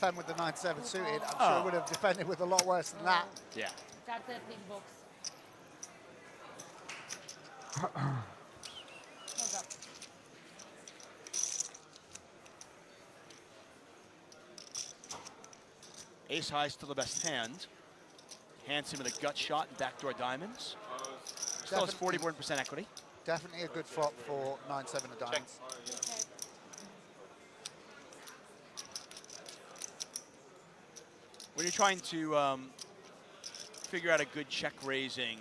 defend with the 9-7 suited. I'm sure he would have defended with a lot worse than that. Yeah. Ace high still the best hand. Hansen with a gut shot and backdoor diamonds. Still has 41% equity. Definitely a good flop for 9-7 of diamonds. When you're trying to figure out a good check raising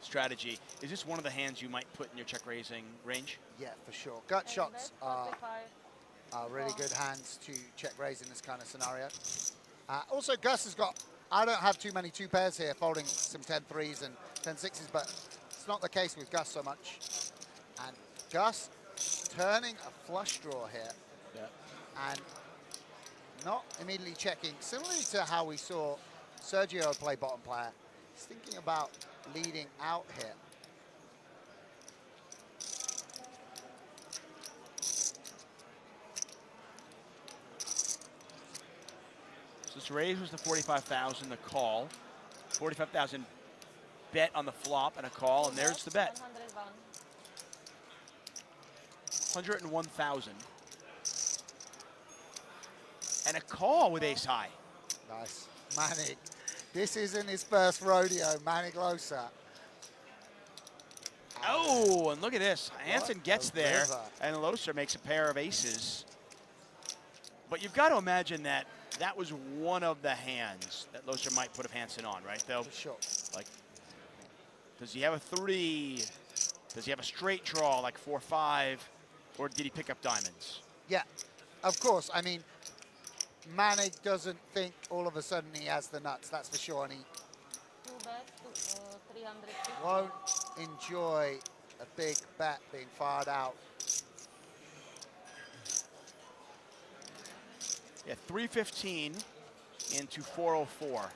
strategy, is this one of the hands you might put in your check raising range? Yeah, for sure. Gut shots are really good hands to check raise in this kind of scenario. Also, Gus has got, I don't have too many 2 pairs here, folding some 10-3s and 10-6s, but it's not the case with Gus so much. And Gus turning a flush draw here. Yeah. And not immediately checking, similarly to how we saw Sergio play bottom player. He's thinking about leading out here. So this raise was the 45,000, the call. 45,000 bet on the flop and a call, and there's the bet. 101,000. And a call with ace high. Nice. Manik. This isn't his first rodeo, Manik Losa. Oh, and look at this. Hansen gets there, and Loser makes a pair of aces. But you've got to imagine that that was one of the hands that Loser might put Hansen on, right, though? For sure. Like, does he have a 3? Does he have a straight draw, like 4-5? Or did he pick up diamonds? Yeah, of course. I mean, Manik doesn't think all of a sudden he has the nuts, that's for sure. And he won't enjoy a big bet being fired out. Yeah, 315 into 404.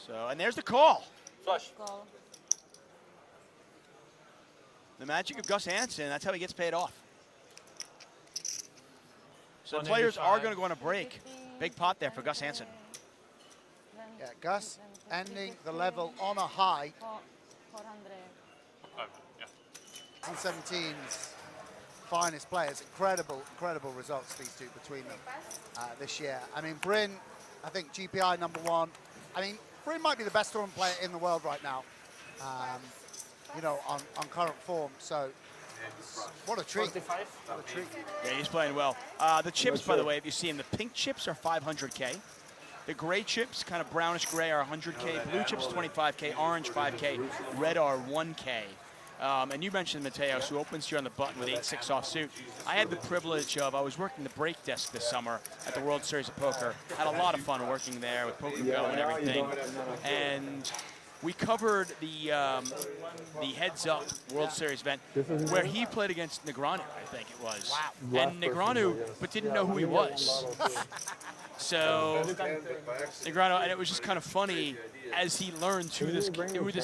So, and there's the call. Flush. The magic of Gus Hansen, that's how he gets paid off. So players are going to go on a break. Big pot there for Gus Hansen. Yeah, Gus ending the level on a high. 2017's finest players. Incredible, incredible results, these two, between them this year. I mean, Bryn, I think GPI #1. I mean, Bryn might be the best tournament player in the world right now, you know, on current form. So, what a treat. What a treat. Yeah, he's playing well. The chips, by the way, if you see them, the pink chips are 500K. The gray chips, kind of brownish gray, are 100K. Blue chips, 25K. Orange, 5K. Red are 1K. And you mentioned Mateos, who opens here on the button with 8-6 offsuit. I had the privilege of, I was working the break desk this summer at the World Series of Poker. Had a lot of fun working there with Poker Go and everything. And we covered the Heads Up World Series event where he played against Negreanu, I think it was. Wow. And Negreanu, but didn't know who he was. So Negreanu, and it was just kind of funny as he learned who this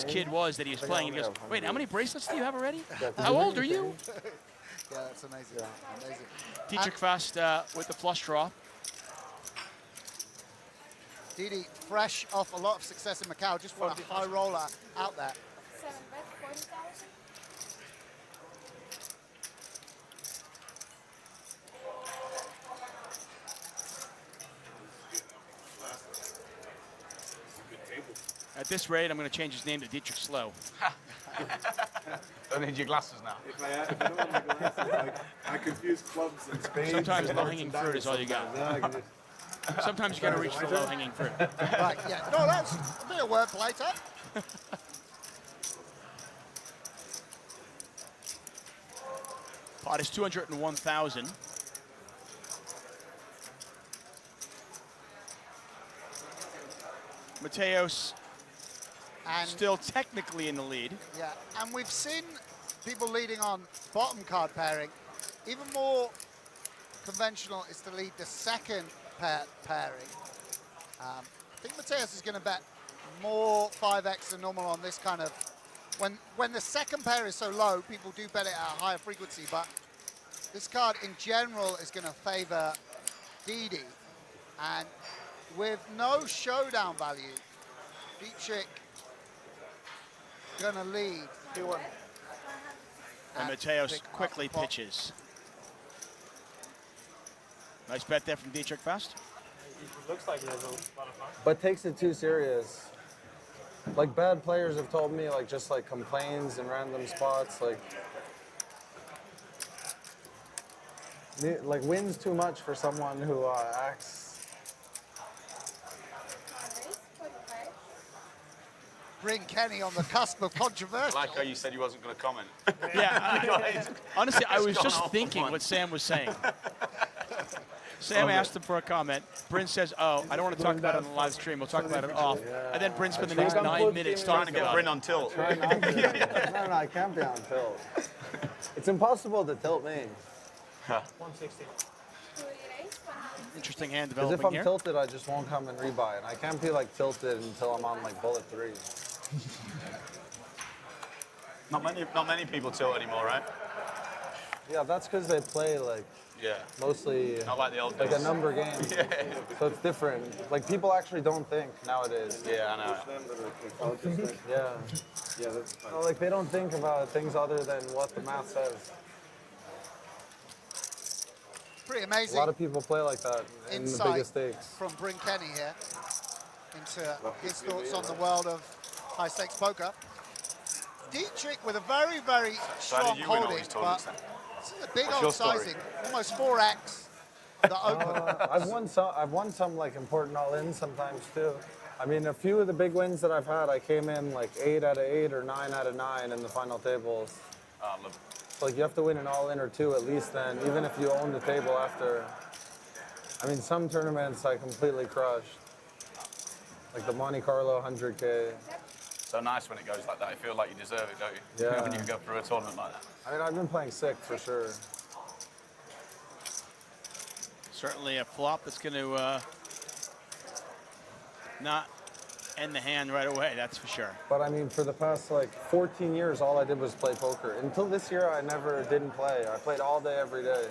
kid was that he was playing. And he goes, wait, how many bracelets do you have already? How old are you? Yeah, that's amazing. Amazing. Dietrich Fast with the flush draw. Didi, fresh off a lot of success in Macau, just want a high roller out there. 7 bet, 40,000. At this rate, I'm going to change his name to Dietrich Slow. Don't need your glasses now. If I don't want my glasses, I confuse clubs and spades. Sometimes and low-hanging fruit is all you got. Sometimes you got to reach the low-hanging fruit. Right, yeah. No, that's a bit of wordplay, Tom. Pot is 201,000. Mateos And still technically in the lead. yeah, and we've seen people leading on bottom card pairing. Even more conventional is to lead the second pairing. I think Mateos is going to bet more 5x than normal on this kind of. When the second pair is so low, people do bet it at a higher frequency, but this card in general is going to favor Didi. And with no showdown value, Dietrich gonna lead. 2-1. And at Mateos pick up quickly the pot. pitches. Nice bet there from Dietrich Fast. Looks like he has a lot of fun. But takes it too serious. Like bad players have told me, like just like complains in random spots, like wins too much for someone who acts. Raise 45. Bring Kenny on the cusp of I controversial. like how you said you wasn't going to comment. Yeah, honestly, I was gone just off thinking one. what Sam was saying. Sam asked him for a comment. Bryn says, oh, I don't want to talk about it on the live stream. We'll talk about it off. And then Bryn spent the next 9 minutes Trying talking to get about Bryn it. on tilt. Try not to. No, I can't be on tilt. It's impossible to tilt me. 160. Do we raise 100? Interesting hand Because if developing I'm here. tilted, I just won't come and rebuy. And I can't be like tilted until I'm on like bullet 3. Not many people tilt anymore, right? Yeah, that's because they play like Yeah. mostly Not like the old like days. a number game. So it's different. Like people actually don't think nowadays. Yeah, I know. Them that are unconscious. Yeah. Yeah, that's fine. No, like they don't think about things other than what the math says. Pretty A amazing lot of people play like that in the insight biggest stakes. from Bryn Kenny here into his thoughts on the world of high stakes poker. Dietrich with a very, very So how strong did you win all holding, these tournaments but then? this is a big What's old your story? sizing, almost 4x the open. I've won some like important all-ins sometimes too. I mean, a few of the big wins that I've had, I came in like 8 out of 8 or 9 out of 9 in the final tables. Look, So like you have to win an all-in or two at least then, even if you own the table after. I mean, some tournaments I completely crushed. Like the Monte Carlo 100K. so nice when it goes like that. You feel like you deserve it, don't you? Yeah. When you go through a tournament like that. I mean, I've been playing sick for sure. Certainly a flop that's going to not end the hand right away, that's for sure. But I mean, for the past like 14 years, all I did was play poker. Until this year, I never didn't play. I played all day, every day,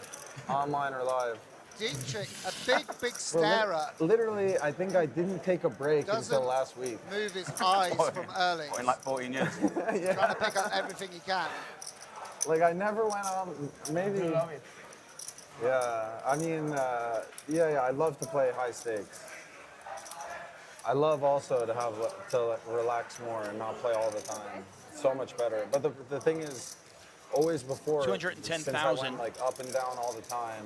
online or live. Dietrich, a big, big Bro, starer, literally, I think I didn't take a break Doesn't- until last week. move his eyes from early, In like 14 years. trying to pick up everything he can. Like I never went on, maybe. Yeah, I mean, yeah, I love to play high stakes. I love also to have to relax more and not play all the time. It's so much better. But the thing is, always before, since I 210,000. went like up and down all the time,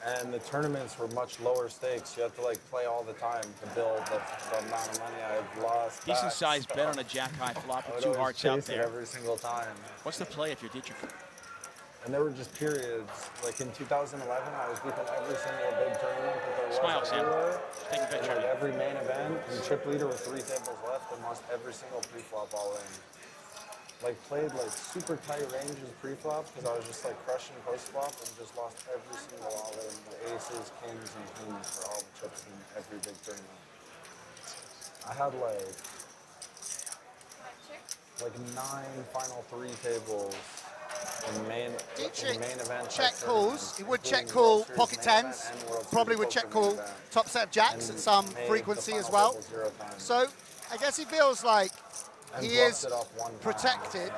and the tournaments were much lower stakes. You had to like play all the time to build the amount of money I've lost. Decent back. sized bet on a jack high flop I with would 2 always hearts out chase it there. every single time. What's the play if you're Dietrich? And there were just periods, like in 2011, I was beating every single big tournament that there was Smile, Sam. everywhere. Take a And picture. like every main event, and chip leader with 3 tables left and lost every single pre-flop all in. Like played like super tight ranges pre-flop because I was just like crushing post-flop and just lost every single all in. The aces, kings, and queens for all the chips in every big tournament. I had like 9 final 3 tables. In main Dietrich event check calls. He would check call pocket tens. Probably would check call top set of jacks at some frequency as well. So I guess he feels like he is protected,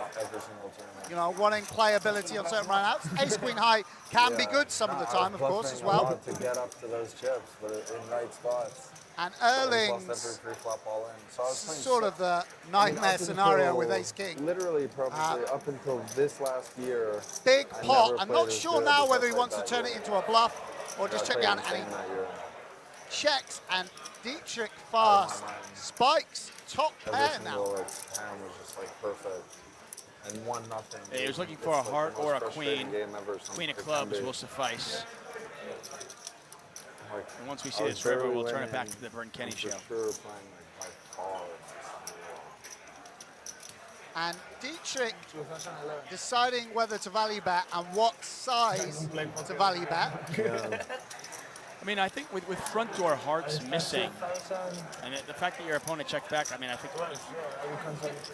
you know, wanting playability on certain runouts. Ace queen high can be good some of the time, of course, as well. To get up to those chips, but in right spots. And So I just lost Erling's every pre-flop all in. So I was playing sort of the nightmare scenario with ace king. Literally, probably up until this last year. Big I pot. never I'm played not as sure good now as I whether he played wants to that turn it year. into a bluff or just check down, and he Insane that year. checks, and Dietrich fast spikes top pair Every now. single hand was just like perfect. And 1-0. Yeah, he was looking It's for a like the heart most or a frustrating queen. game ever, so Queen of it can clubs be. will suffice. Like, And once we I see was this river, barely we'll turn it back winning, to the Vern Kenny and show. for sure playing like by far. And Dietrich deciding whether to value bet and what size to value bet. I mean, I think with front door hearts missing, and the fact that your opponent checked back, I mean, I think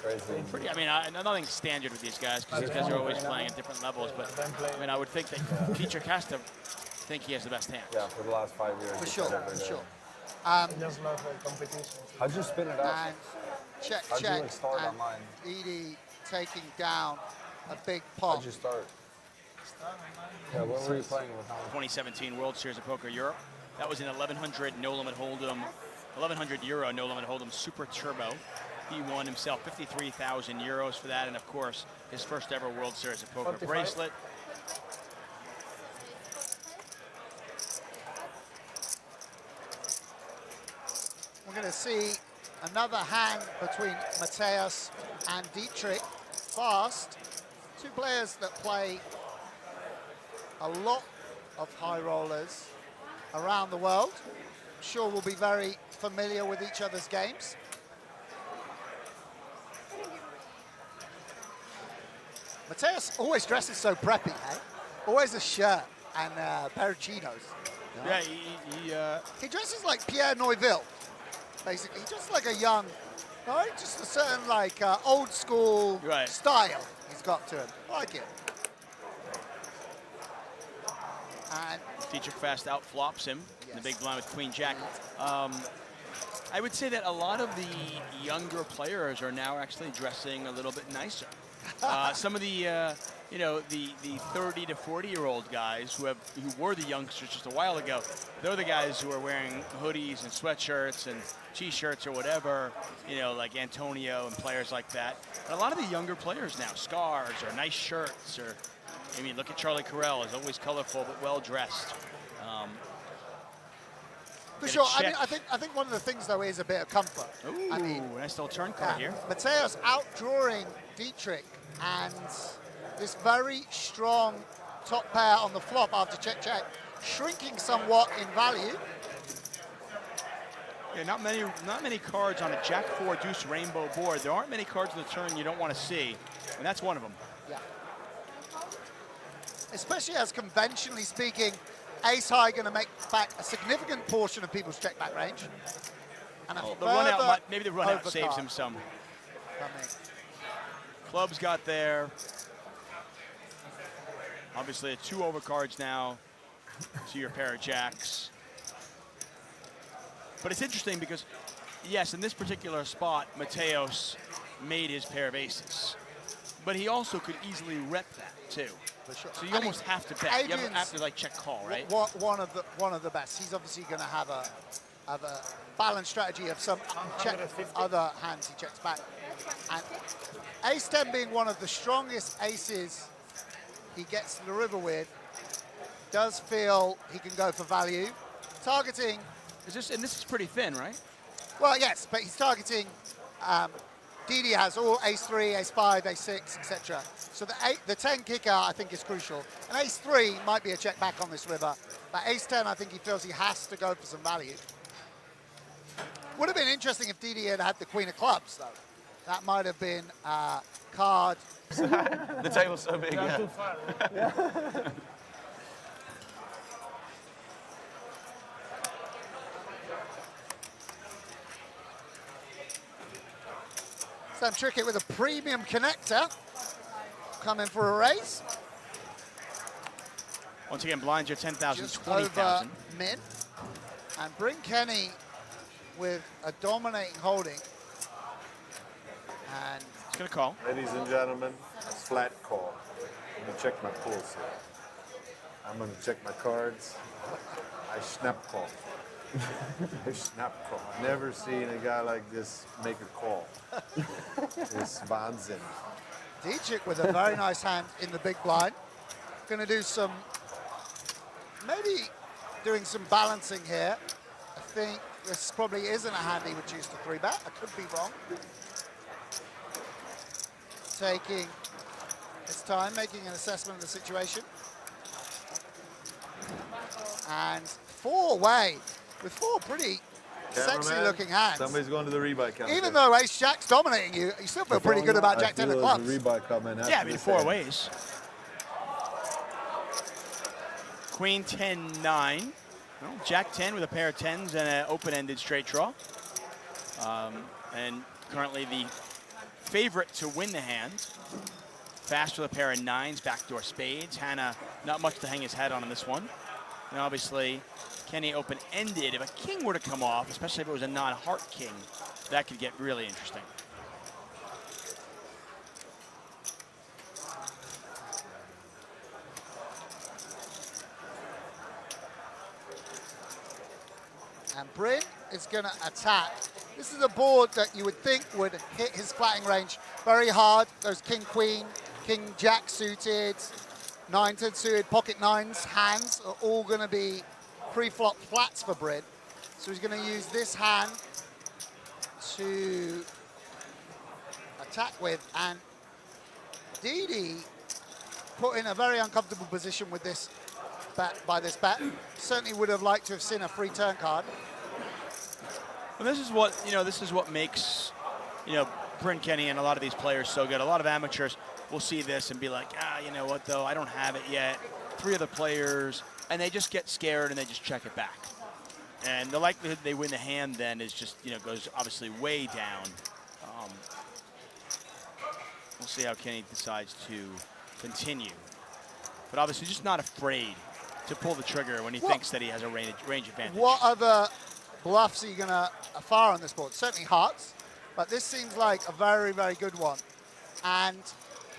Crazy. pretty. I mean, nothing standard with these guys because these guys are always playing at different levels. But I mean, I would think that Dietrich has to think he has the best hand. Yeah, for the last 5 years. For he sure, played every for day. sure. I just love competition. How'd you spin it out? And check, How'd you check. like start on And mine? Edie taking down a big pot. How'd you start? Yeah, what were you playing with? 2017 World Series of Poker Europe. That was an 1100 no limit hold'em, 1100 euro no limit hold'em super turbo. He won himself 53,000 euros for that, and of course his first ever World Series of Poker 45. bracelet. We're going to see another hand between Mateus and Dietrich. Fast, two players that play a lot of high rollers around the world. I'm sure we'll be very familiar with each other's games. Mateus always dresses so preppy, eh? Always a shirt and a pair of chinos. Yeah, He dresses like Pierre Neuville, basically. Just like a young, right? Just a certain like old school Right. style he's got to him. I like it. And Dietrich fast out flops him in the big blind with Queen Jack. I would say that a lot of the younger players are now actually dressing a little bit nicer. Some of the, you know, the 30 to 40-year-old guys who were the youngsters just a while ago, they're the guys who are wearing hoodies and sweatshirts and T-shirts or whatever, you know, like Antonio and players like that. But a lot of the younger players now, scarves or nice shirts, or I mean, look at Charlie Carell, is always colorful but well dressed. for Get a sure, check. I think one of the things though is a bit of comfort. Ooh, I mean, nice little turn card here. Mateus outdrawing Dietrich, and this very strong top pair on the flop after check, shrinking somewhat in value. Yeah, not many cards on a Jack 4 Deuce Rainbow board. There aren't many cards on the turn you don't want to see, and that's one of them. Yeah. Especially as conventionally speaking, ace high going to make back a significant portion of people's check back range. And a The run out, further maybe the run out saves overcard him some. coming. Clubs got there. Obviously, 2 overcards now to your pair of jacks. But it's interesting because, yes, in this particular spot, Mateus made his pair of aces. But he also could easily rep that, too. For sure. So you almost have to bet. You Adrian's have to, like, check call, right? One of the best. He's obviously going to have a balanced strategy of some check, 150. other hands he checks back. And ace 10 being one of the strongest aces he gets to the river with, does feel he can go for value. Targeting, And this is pretty thin, right? well, yes, but he's targeting. Didi has all ace 3, ace 5, ace 6, etc. So the 10 kicker, I think, is crucial. And ace 3 might be a check back on this river. But ace 10, I think he feels he has to go for some value. Would have been interesting if Didi had had the queen of clubs, though. That might have been a card. The table's so big. Not Yeah. too far. Sam Trickett with a premium connector. Coming for a raise. Once again, blinds are 10,000, Just 20,000. over min. And Bryn Kenny with a dominating holding. And It's going to call. Ladies and gentlemen, flat call. I'm gonna check my pulse here. I'm gonna check my cards. I snap call. I snap call. Never seen a guy like this make a call. It's Wahnsinn. Dietrich with a very nice hand in the big blind. Going to do some, maybe doing some balancing here. I think this probably isn't a hand he would choose to 3-bet. I could be wrong. Taking his time, making an assessment of the situation. And 4-way with 4 pretty sexy Cameraman, looking hands. Somebody's going to the rebuy counter. Even though ace jack's dominating you, you still feel pretty good about jack 10 of clubs. Rebuy coming Yeah, I mean, 4 ways. Queen 10-9. Well, Jack 10 with a pair of 10s and an open-ended straight draw. And currently the favorite to win the hand. Fast with a pair of 9s, backdoor spades. Hannah, not much to hang his hat on this one. And obviously, Kenny open-ended. If a king were to come off, especially if it was a non-heart king, that could get really interesting. And Bryn is going to attack. This is a board that you would think would hit his flatting range very hard. Those king, queen, king, jack suited, 9-10 suited, pocket nines hands are all going to be pre-flop flats for Bryn. So he's going to use this hand to attack with. And Didi put in a very uncomfortable position with this bet, by this bet. Certainly would have liked to have seen a free turn card. And this is what, this is what makes, Bryn Kenny and a lot of these players so good. A lot of amateurs will see this and be like, you know what though, I don't have it yet. 3 other players, and they just get scared and they just check it back. And the likelihood they win the hand then is just, goes obviously way down. We'll see how Kenny decides to continue. But obviously just not afraid to pull the trigger when he thinks that he has a range advantage. What other bluffs are you going to fire on this board? Certainly hearts, but this seems like a very, very good one. And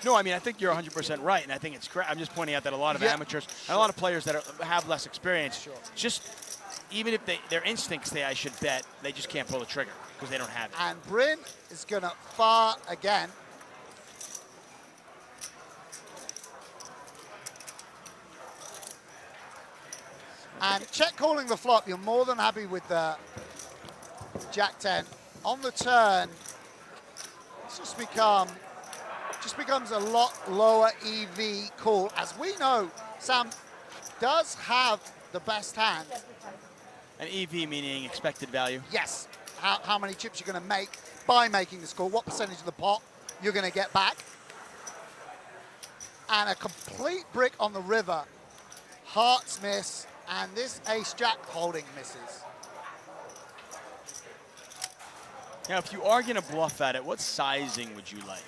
no, I mean, I think you're 100% right, and I think it's correct. I'm just pointing out that a lot of amateurs and a lot of players that have less experience, just even if their instincts say I should bet, they just can't pull the trigger because they don't have it. And Bryn is going to fire again. And check calling the flop, you're more than happy with the Jack 10. On the turn, it's just becomes a lot lower EV call. As we know, Sam does have the best hand. An EV meaning expected value? Yes. How many chips you're going to make by making this call, what percentage of the pot you're going to get back. And a complete brick on the river. Hearts miss, and this ace-jack holding misses. Now, if you are going to bluff at it, what sizing would you like?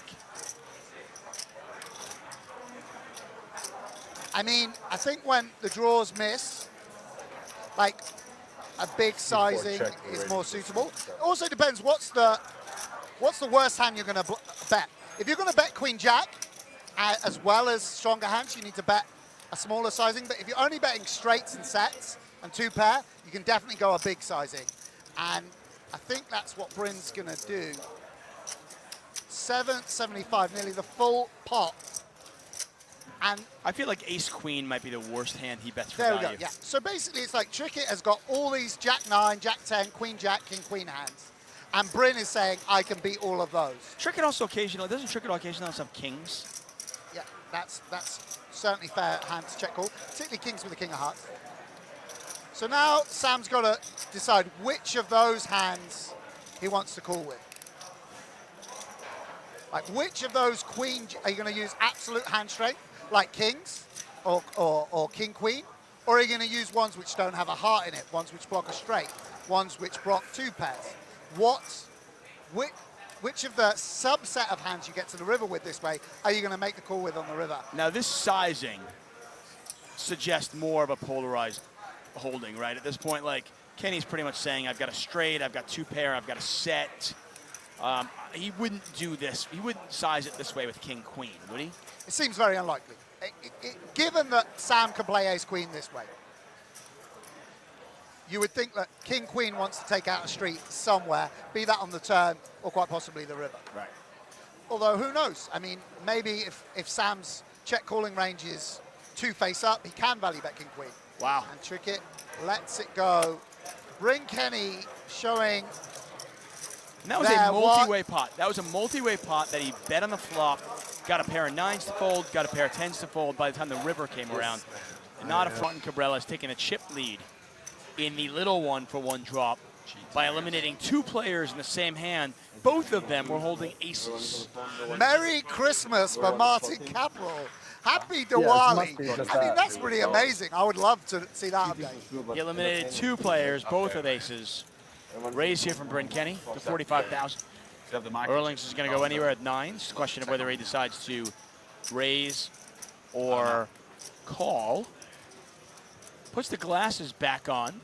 I mean, I think when the draws miss, like a big sizing is more suitable. It also depends what's the worst hand you're going to bet. If you're going to bet Queen Jack, as well as stronger hands, you need to bet a smaller sizing. But if you're only betting straights and sets and 2 pair, you can definitely go a big sizing. And I think that's what Bryn's going to do. 775, nearly the full pot. And I feel like ace-queen might be the worst hand he bets for there value. we go, yeah. So basically it's like Trickett has got all these Jack 9, Jack 10, Queen Jack, King Queen hands. And Bryn is saying, I can beat all of those. Trickett also occasionally, doesn't Trickett occasionally also have kings? Yeah, that's certainly fair hand to check call, particularly kings with the king of hearts. So now Sam's got to decide which of those hands he wants to call with. Like which of those queen, are you going to use absolute hand strength, like kings or king queen? Or are you going to use ones which don't have a heart in it, ones which block a straight, ones which block 2 pairs? Which of the subset of hands you get to the river with this way are you going to make the call with on the river? Now this sizing suggests more of a polarized holding, right? At this point, like Kenny's pretty much saying, I've got a straight, I've got 2 pair, I've got a set. He wouldn't do this. He wouldn't size it this way with king queen, would he? It seems very unlikely. Given that Sam can play ace queen this way, you would think that king queen wants to take out a street somewhere, be that on the turn or quite possibly the river. Right. Although who knows? I mean, maybe if Sam's check calling range is 2 face up, he can value bet king queen. Wow. And Trickett lets it go. Bryn Kenny showing. And that was a multi-way pot. That was a multi-way pot that he bet on the flop, got a pair of 9s to fold, got a pair of 10s to fold by the time the river came around. And not a front, and Cabrera's taking a chip lead in the little one for 1 drop by eliminating 2 players in the same hand. Both of them were holding aces. Merry Christmas for Martin Caprol. Happy Diwali. I mean, that's pretty amazing. I would love to see that update. He eliminated 2 players, both with aces. Raise here from Bryn Kenny to 45,000. Erlings is going to go anywhere at 9s. It's a question of whether he decides to raise or call. Puts the glasses back on.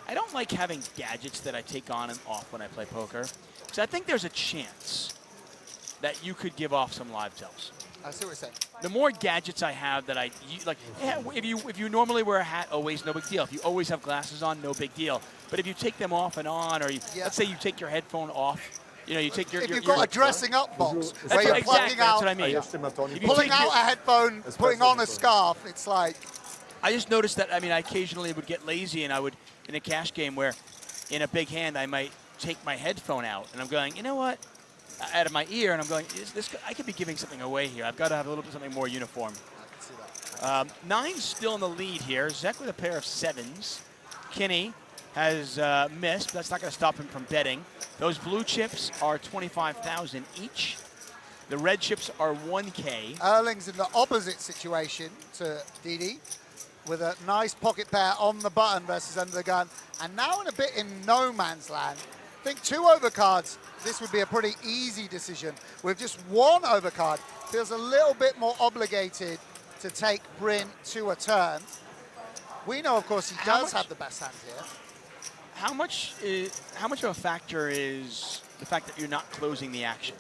I don't like having gadgets that I take on and off when I play poker, because I think there's a chance that you could give off some live tells. I see what you're saying. The more gadgets I have that like, yeah, if you normally wear a hat, always no big deal. If you always have glasses on, no big deal. But if you take them off and on, or let's say you take your headphone off, you know, you take your. If you've got a dressing up box that's where you're exactly, plugging out, that's what I mean. If you pulling take out your- a headphone, putting on a scarf, it's like. I just noticed that, I mean, I occasionally would get lazy and I would, in a cash game where in a big hand, I might take my headphone out and I'm going, you know what, out of my ear, and I'm going, I could be giving something away here. I've got to have a little bit something more uniform. I can see that. Nine's still in the lead here. Zek with a pair of sevens. Kinney has missed, but that's not going to stop him from betting. Those blue chips are 25,000 each. The red chips are 1K. Erling's in the opposite situation to Didi, with a nice pocket pair on the button versus under the gun, and now in a bit in no man's land. I think 2 overcards, this would be a pretty easy decision. With just 1 overcard, feels a little bit more obligated to take Bryn to a turn. We know, of course, he does have the best hand here. How much of a factor is the fact that you're not closing the action?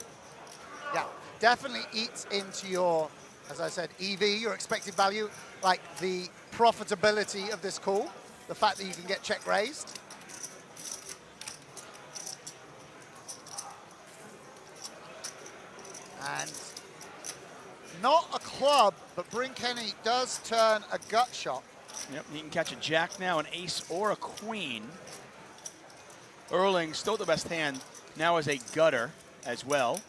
Yeah, definitely eats into your, as I said, EV, your expected value, like the profitability of this call, the fact that you can get check raised. And not a club, but Bryn Kenny does turn a gut shot. Yep, he can catch a jack now, an ace or a queen. Erling still the best hand, now as a gutter as well.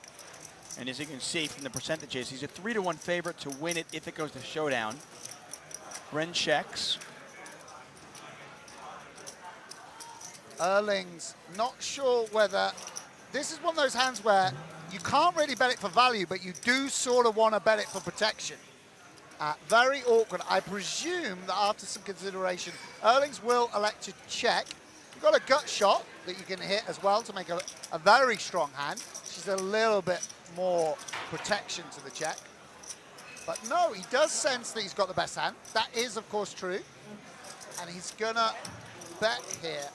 And as you can see from the percentages, he's a 3-1 favorite to win it if it goes to showdown. Bryn checks. Erling's not sure whether, this is one of those hands where you can't really bet it for value, but you do sort of want to bet it for protection. Very awkward. I presume that after some consideration, Erling's will elect to check. You've got a gut shot that you can hit as well to make a very strong hand. She's a little bit more protection to the check. But no, he does sense that he's got the best hand. That is, of course, true. And he's going to bet here.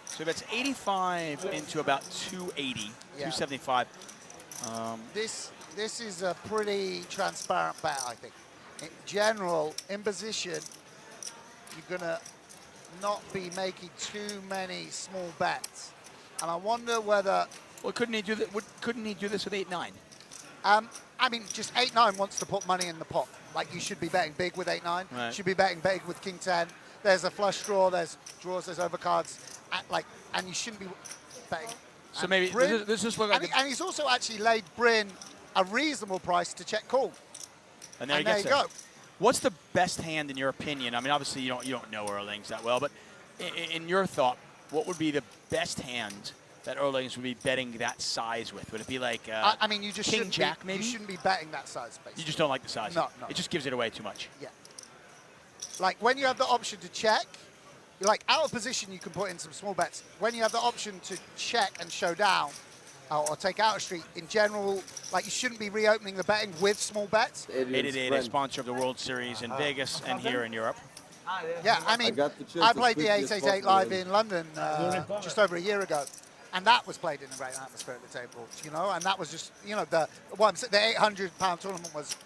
So that's 85 into about 280, Yeah. 275. This is a pretty transparent bet, I think. In general, in position, you're going to not be making too many small bets. And I wonder whether... Well, couldn't he do that? Couldn't he do this with 8-9? I mean, just 8-9 wants to put money in the pot. Like, you should be betting big with 8-9. Right. Should be betting big with King 10. There's a flush draw, there's draws, there's overcards. And you shouldn't be betting. So maybe Bryn, this just look like and he's also actually laid Bryn a reasonable price to check call. and there, And he there gets you it. go. What's the best hand in your opinion? I mean, obviously you don't know Erling's that well, but in your thought, what would be the best hand that Erling's would be betting that size with? Would it be like I mean, you just King shouldn't Jack be, maybe? You shouldn't be betting that size, basically. You just don't like the size. No. It just gives it away too much. Yeah. Like, when you have the option to check, you're like, out of position, you can put in some small bets. When you have the option to check and show down, or take out a street, in general, like, you shouldn't be reopening the betting with small bets. 888 is sponsor of the World Series in Vegas and here in Europe. Yeah, I mean, got the chance I to played the speak this 888 possible. live in London just over a year ago. And that was played in a great atmosphere at the table, you know, and that was just, you know, the £800 tournament was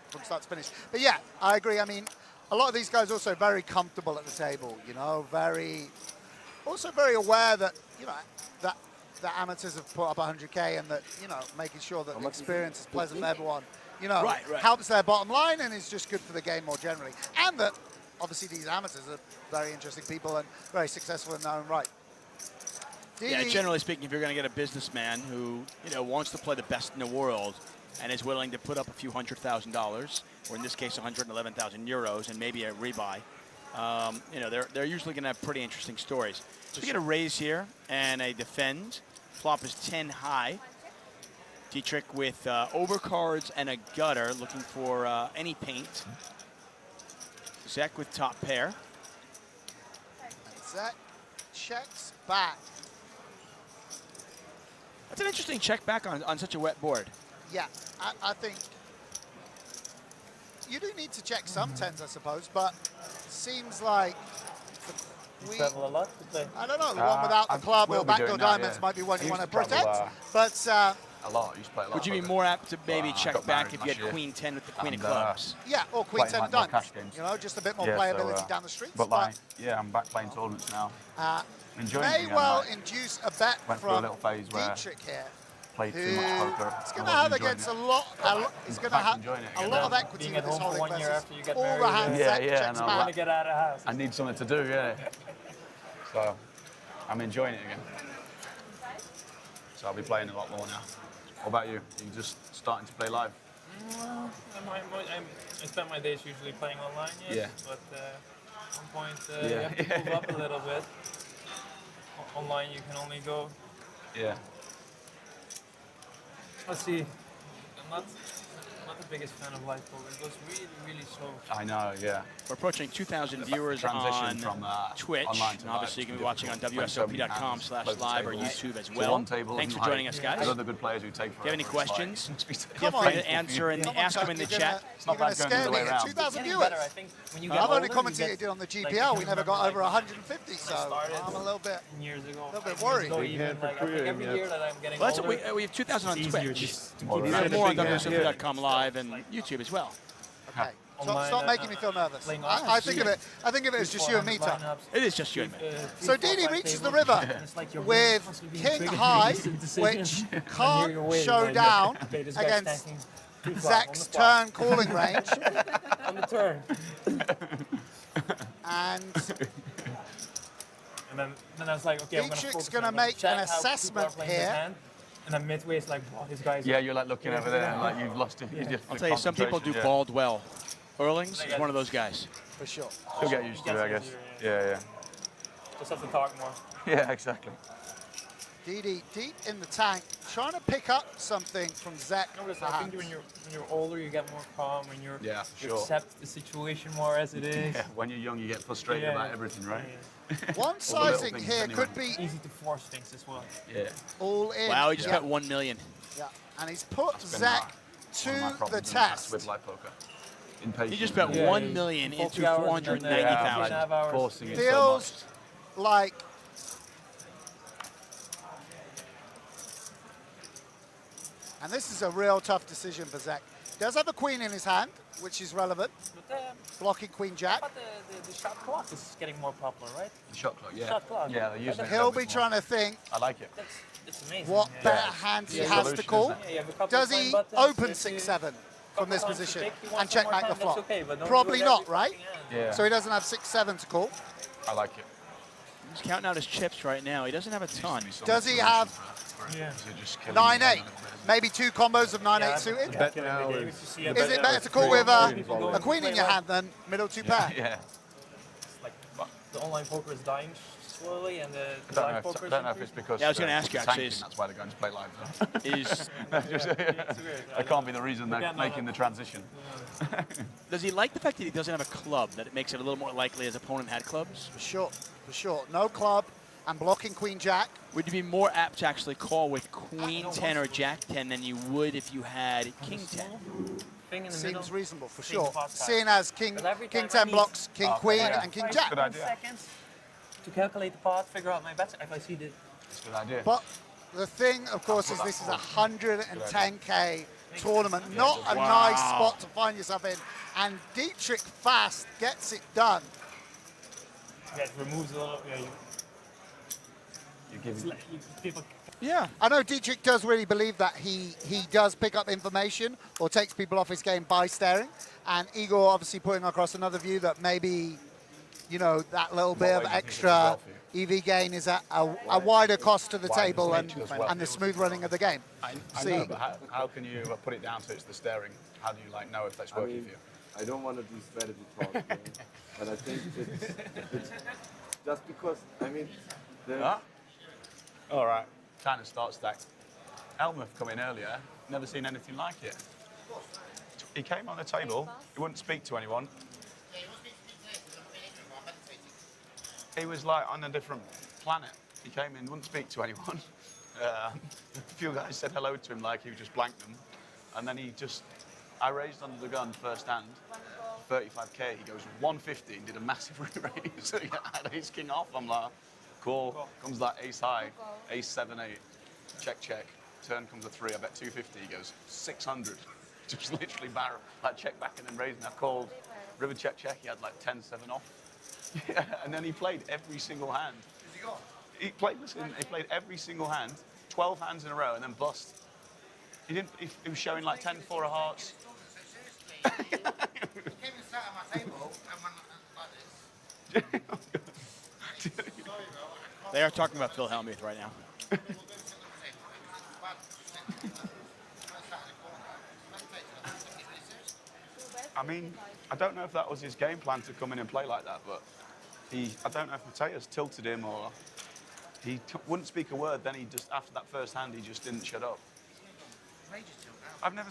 from start to finish. But yeah, I agree. I mean, a lot of these guys are also very comfortable at the table, you know, also very aware that, you know, that the amateurs have put up 100K and that, you know, making sure that the experience is pleasant for everyone, you know, Right. helps their bottom line and is just good for the game more generally. And that, obviously, these amateurs are very interesting people and very successful in their own right. Yeah, generally speaking, if you're going to get a businessman who, you know, wants to play the best in the world and is willing to put up a few $100,000, or in this case, 111,000 euros, and maybe a rebuy, you know, they're usually going to have pretty interesting stories. So we get a raise here and a defend. Flop is 10 high. Dietrich with overcards and a gutter, looking for any paint. Zek with top pair. And Zek checks back. That's an interesting check back on such a wet board. Yeah, I think you do need to check some tens, I suppose, but seems like we. Travel a lot to play. I don't know, the one without the club we'll or be backdoor doing that, diamonds yeah. might be one I you want to used to travel, protect, but A lot. I used to play a lot. Would you be of more apt to maybe I check got back married if you last had year. queen 10 with the queen of And, clubs? yeah, or queen playing 10 like of more diamonds. cash games. You know, just a bit more Yeah, playability so, down the streets. But like, yeah, I'm back playing tournaments now. Enjoying it May again, well like, induce a bet went through a from little phase where Dietrich here. played Who too much poker. it's I going to wasn't have enjoying against it. a lot. He's going to back have enjoying it a again lot now. of equity Being with at this home for holding 1 year versus after you get all married, the hands Yeah, Zach yeah, checks no, back. Want to get out of the house. I need something to do, yeah. So I'm enjoying it again. So I'll be playing a lot more now. What about you? Are you just starting to play live? Well, I spend my days usually playing online, yes. Yeah. But at one point, Yeah. you have to move up a little bit. Online, you can only go. Yeah. Let's see. I'm not the biggest fan of live poker. It goes really, really slow. I know, yeah. We're approaching 2,000 viewers transition on from, Twitch, online to and obviously you live can be watching on difficult. So many hands, WSOP.com/live or loads of YouTube as So well. one table Thanks isn't for joining like- us, guys. There's other good players who take If you have any forever. It's like- questions, Come feel on. free to answer and Come on, ask them Chuck, in the you're chat. gonna- not You're going bad to going the scare other me way at around. 2,000 Getting viewers. better, I think. When you get I've only older, you commentated get, on the like, GPL. We I never remember, got like, over 150, so started I'm a little bit. years ago. little bit 5 years worried. ago Big even, hand for like, I think querying, every yeah. year that I'm getting Well, that's older, what we have 2,000 on it's easier Twitch. just to More keep than We have that. more on big hand, WSOP.com live and YouTube as well. Okay. Online, Stop making me feel nervous. playing I think of it. I think of it as just you and me, Tom. It is just you and me. So Didi reaches the river with King High, which can't show down against Zach's turn calling range. on the turn. And And then I was like, okay, I'm going to Dietrich's focus. gonna I'm gonna make check an how people are assessment playing this here. hand. And then midway, it's like, wow, this guy's. Yeah, you're like looking over there, like you've lost it. I'll tell you, some people do bald well. Erlings is one of those guys. for sure. You'll get used to it, I guess. Yeah, Just have to talk more. yeah. Yeah, exactly. Didi deep in the tank, trying to pick up something from Zach. I think when you're older, you get more calm, when Yeah, for you sure. accept the situation more as it is. Yeah, when you're young, you get frustrated Yeah. about everything, right? One little sizing things here anyway. could be Easy to force things as well. Yeah. all in. Wow, he just yeah. bet 1 million. Yeah. And he's put That's been Zach one of to my the problems in past test. with live poker. Impatient. He just bet Yeah, 1 yeah. million 40 into hours and then, 490,000. 2.5 hours. Forcing it so Feels like and this is a real tough decision for Zach. Does have a queen in his hand, which is relevant. But, Blocking queen jack. but the shot clock is getting more popular, right? The shot clock, yeah. Shot clock. Yeah, they're using it. a He'll little be bit trying to think more. I like it. It's amazing. what yeah. better hand he Yeah, has to solution, call. isn't Yeah, you have a couple Does of he buttons, open if you- 6-7 from this couple times to position pick, you want and some check more back the time, that's flop? okay, but don't Probably do it not, every right? fucking hand. Yeah. So he doesn't have 6-7 to call. I like it. He's counting out his chips right now. He doesn't have a ton. Does he have Yeah. 9-8? Maybe two combos of 9-8 Yeah, suited? Bet Back in the now day, is if you see Is it a better to call with a queen in your hand than middle two pair? Yeah. like the online poker is dying slowly, and the I don't know, live if, poker I is don't know if it's because Yeah, I was gonna ask you, it's actually, tanking, that's why they're going to play live. though. Is, That can't be the reason they're Yeah, no, making the transition. does he like the fact that he doesn't have a club, that it makes it a little more likely his opponent had clubs? For sure, for sure. No club and blocking queen jack. Would you be more apt to actually call with queen 10 or jack 10 than you would if you had king 10? thing in the middle. Seems reasonable, for Seems sure. hot side. Seeing as king But every 10 time I blocks king queen yeah. and king Five jack. Good idea. seconds to calculate the pot, figure out my bets. If I see the It's a good idea. But the thing, of course, is this is a 110K tournament, not a nice spot to find yourself in. And Dietrich fast gets it done. yeah, it removes a little. Yeah, people. Yeah. I know Dietrich does really believe that he does pick up information or takes people off his game by staring. And Igor obviously putting across another view that maybe, you know, that little bit of way you think it extra as well for EV gain is a wider cost to the Why table does and, nature as well? and the smooth running of the game. I See. know, but how can you put it down to it's the staring? How do you like know if that's I working mean, for you? I don't want to do strategy talk, but I think it's just because, I mean, Huh? All right. Kind of start stack. Elmer come in earlier. Never seen anything like it. He came on the table. He wouldn't speak to anyone. He was like on a different planet. He came in, wouldn't speak to anyone. A few guys said hello to him like he just blanked them. And then I raised under the gun first hand, 35k. He goes 150 and did a massive re-raise. So he had ace king off. I'm like, cool. Comes that ace high, ace 7-8, check, check. Turn comes a 3, I bet 250. He goes 600. Just literally barrel, like check back and then raising. I called river check, check. He had like 10-7 off. Yeah, and then he played every single hand. He played every single hand, 12 hands in a row, and then bust. He was showing like 10-4 of hearts. They are talking about Phil Hellmuth right now. I mean, I don't know if that was his game plan to come in and play like that, but I don't know if Mateus tilted him or he wouldn't speak a word. Then after that first hand, he just didn't shut up. I've never.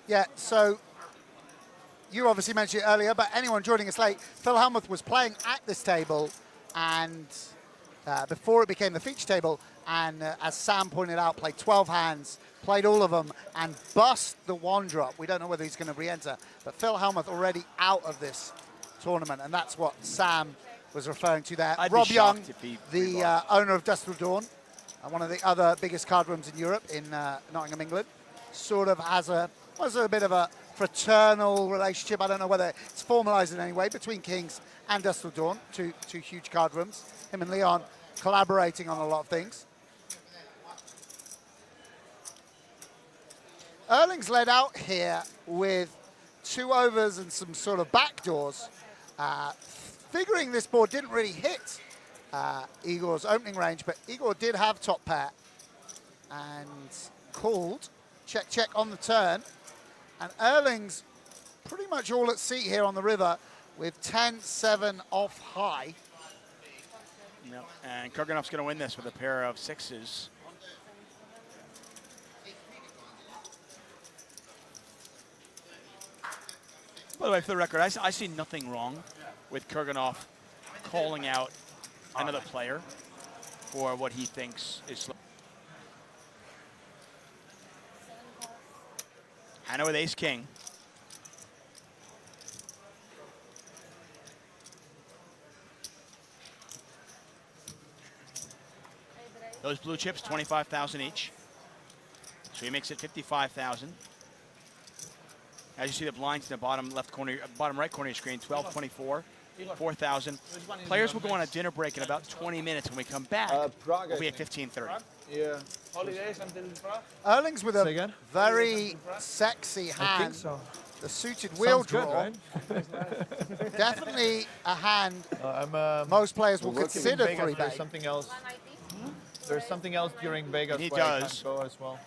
Yeah, so you obviously mentioned it earlier, but anyone joining us late, Phil Hellmuth was playing at this table and before it became the feature table, and as Sam pointed out, played 12 hands, played all of them, and bust the one drop. We don't know whether he's going to re-enter, but Phil Hellmuth already out of this tournament, and that's what Sam was referring to there. I'd Rob be Young, shocked if he the owner of Dust Till Dawn, one of the other biggest card rooms in Europe in Nottingham, England, sort of has a bit of a fraternal relationship. I don't know whether it's formalized in any way between Kings and Dust Till Dawn, two huge card rooms. Him and Leon collaborating on a lot of things. Erling's led out here with 2 overs and some sort of backdoors, figuring this board didn't really hit Igor's opening range, but Igor did have top pair and called check, check on the turn. And Erling's pretty much all at sea here on the river with 10-7 off high. No. And Kurganov's going to win this with a pair of 6s. By the way, for the record, I see nothing wrong with Kurganov calling out another player for what he thinks is slow. Hannah with ace-king. Those blue chips, 25,000 each. So he makes it 55,000. As you see the blinds in the bottom left corner, bottom right corner of your screen, 1224, 4,000. Players will go on a dinner break in about 20 minutes. When we come back, we'll be at 15:30. Yeah. Holidays until Prague? Erling's with a very sexy hand. I think so. The suited wheel Sounds good, draw. right? Definitely a hand most players will consider Vegas, 3-bet. there's something else. There's something else during Vegas He where I does. can't go as well.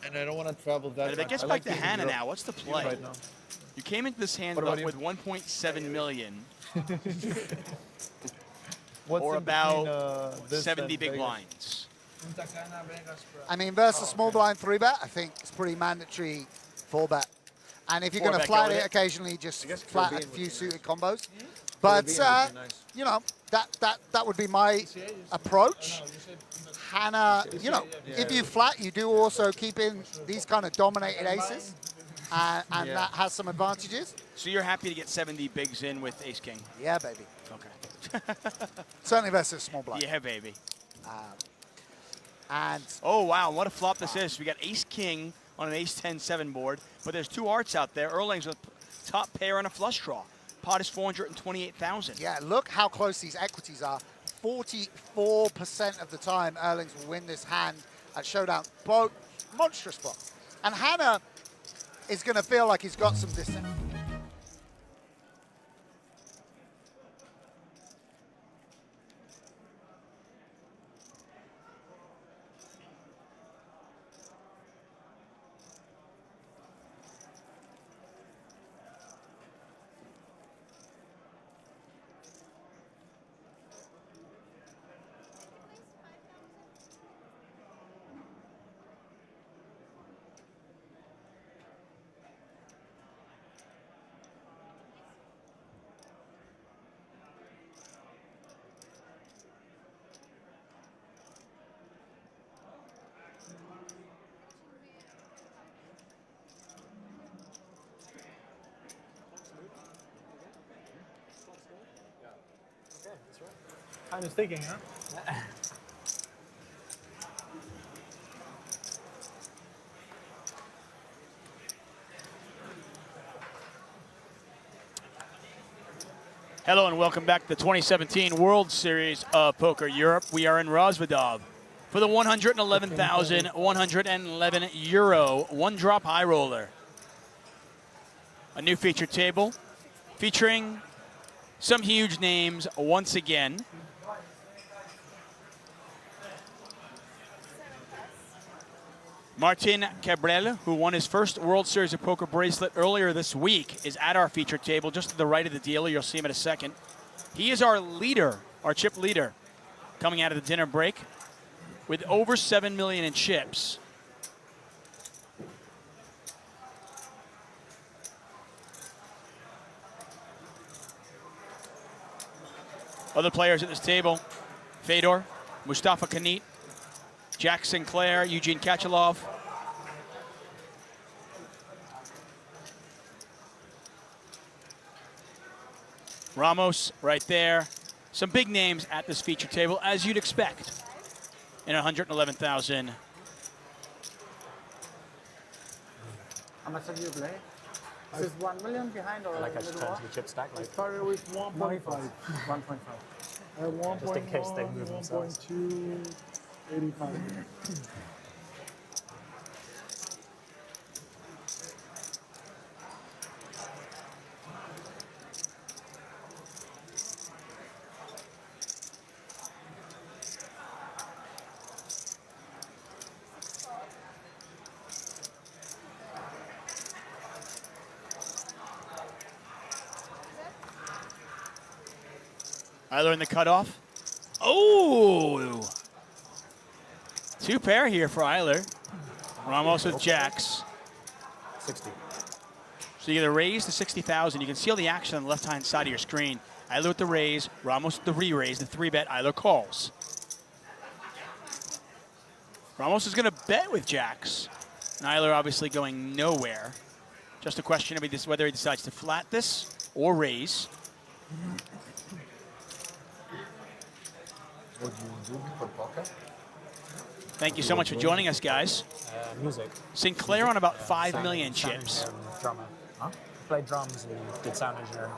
And I don't want to travel that And if it much. gets I back like to being in Hannah Europe now, what's the play? right now. You came into this hand What about with you? 1.7 million, What's or in between, about this 70 and big Vegas? blinds. Punta Cana, Vegas, Prague. I mean, versus small blind 3-bet, I think it's pretty mandatory 4-bet. And if you're going to 4-bet, flat go with it it. occasionally, just guess flat a Caribbean would few be suited nice. combos. But, Caribbean would be nice. you know, that would be my approach. Hannah, you know, if you flat, you do also keep in these kind of dominated aces. And that has some advantages. So you're happy to get 70 bigs in with ace-king? Yeah, baby. Okay. Certainly versus small blind. Yeah, baby. And Oh, wow, what a flop this is. We got ace-king on an ace-10-7 board, but there's 2 arts out there. Erling's with top pair and a flush draw. Pot is 428,000. yeah, look how close these equities are. 44% of the time, Erlings will win this hand at Showdown. Both monstrous spots. And Hannah is going to feel like he's got some distance. Time is ticking, huh? Hello and welcome back to the 2017 World Series of Poker Europe. We are in Rosvadov for the 111,111 euro one-drop high roller. A new feature table featuring some huge names once again. Martin Cabrel, who won his first World Series of Poker bracelet earlier this week, is at our feature table just to the right of the dealer. You'll see him in a second. He is our leader, our chip leader, coming out of the dinner break with over 7 million in chips. Other players at this table: Fedor, Mustafa Kanit, Jack Sinclair, Eugene Kachalov. Ramos right there. Some big names at this feature table, as you'd expect, in 111,000. How much have you played? Is this 1 million behind or Like I a should little turn more? to the chip stack. Like, Started with 1.5. 1.5. At 1.1, Just in case they move themselves. 1.2, 85. Eiler in the cutoff. Oh! Two pair here for Eiler. Ramos with jacks. 60. So you get a raise to 60,000. You can see all the action on the left-hand side of your screen. Eiler with the raise, Ramos with the re-raise, the 3-bet, Eiler calls. Ramos is going to bet with jacks. And Eiler obviously going nowhere. Just a question of whether he decides to flat this or raise. What do you do for poker? Thank you so much for joining us, guys. Music. Sinclair on about 5 million Sound chips. engineer and drummer. Huh? Played drums and did sound engineering.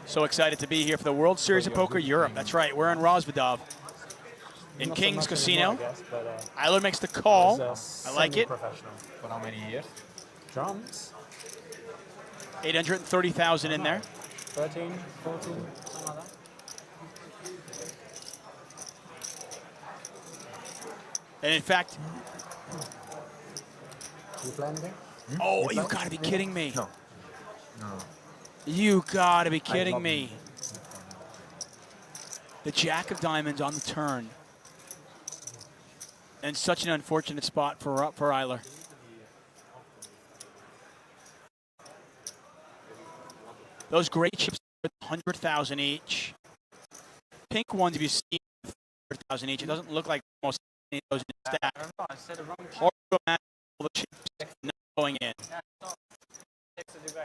So excited to be here for the World Series of Poker Europe. That's right, we're in Rosvadov in Not so King's much Casino. anymore, I guess, but, Eiler makes the call. was, I like it. Professional. For how many years? Drums. 830,000 in there. 13, 14, something like that. And in fact, You play anything? oh, you gotta be kidding me. No. No. You gotta be kidding love me. The Jack of Diamonds on the turn. And such an unfortunate spot for Eiler. Those great chips are 100,000 each. Pink ones, if you see 100,000 each, it doesn't look like most any of those in the stack. Hard to imagine all the chips not going in.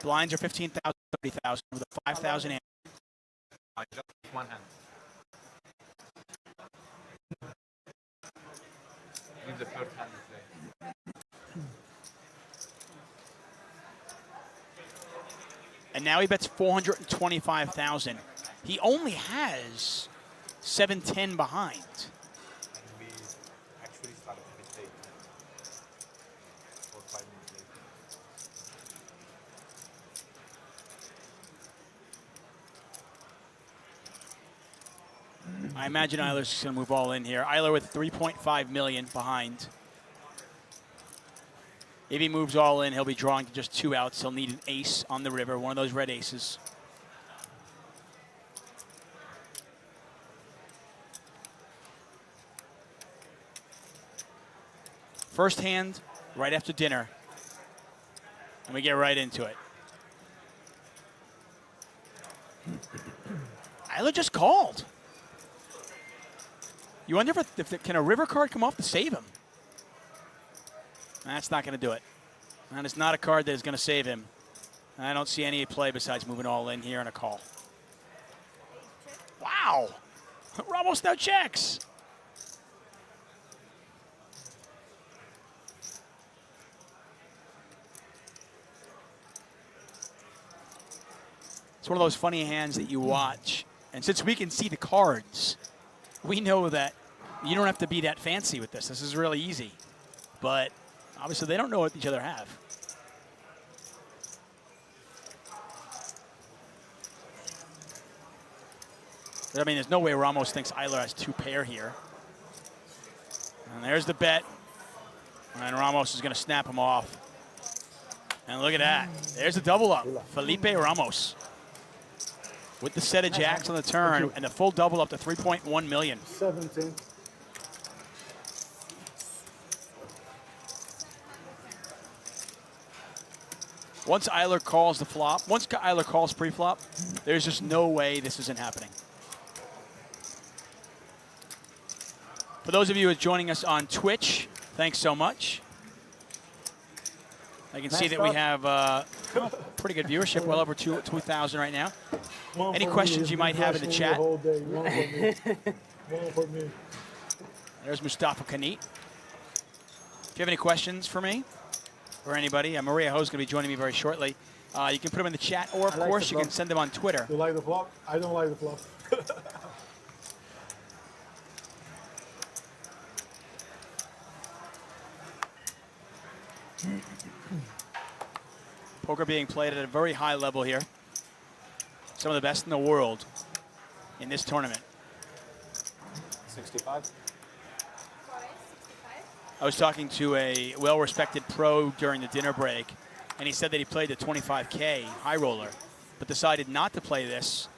Blinds are 15,000, 30,000 with a 5,000 in. I just one hand. Give the third hand to play. And now he bets 425,000. He only has 710 behind. And we actually started a bit late. 4 or 5 minutes late. I imagine Eiler's just going to move all in here. Eiler with 3.5 million behind. If he moves all in, he'll be drawing to just 2 outs. He'll need an ace on the river, one of those red aces. First hand, right after dinner. And we get right into it. Eiler just called. You wonder if can a river card come off to save him? That's not going to do it. That is not a card that is going to save him. I don't see any play besides moving all in here and a call. Wow. Ramos now checks. It's one of those funny hands that you watch. And since we can see the cards, we know that you don't have to be that fancy with this. This is really easy. But obviously they don't know what each other have. I mean, there's no way Ramos thinks Eiler has 2 pair here. And there's the bet. And Ramos is going to snap him off. And look at that. There's a double up. Felipe Ramos with the set of jacks on the turn and the full double up to 3.1 million. 17. Once Eiler calls the flop, once Eiler calls pre-flop, there's just no way this isn't happening. For those of you who are joining us on Twitch, thanks so much. I can see that we have pretty good viewership, well over 2,000 right now. Any questions you might have in the chat? There's Mustafa Kanit. If you have any questions for me or anybody, Maria Ho's going to be joining me very shortly. You can put them in the chat, or of course you can send them on Twitter. You like the flop? I don't like the flop. Poker being played at a very high level here. Some of the best in the world in this tournament. 65. I was talking to a well-respected pro during the dinner break, and he said that he played the 25K high roller, but decided not to play this.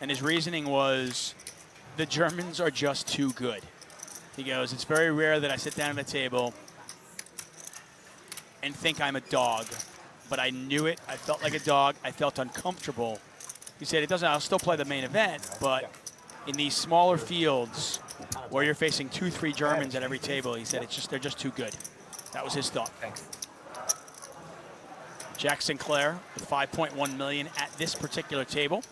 And his reasoning was, the Germans are just too good. He goes, it's very rare that I sit down at a table and think I'm a dog. But I knew it. I felt like a dog. I felt uncomfortable. He said, I'll still play the main event, but in these smaller fields where you're facing 2-3 Germans at every table, he said they're just too good. That was his thought. Thanks. Jack Sinclair with 5.1 million at this particular table.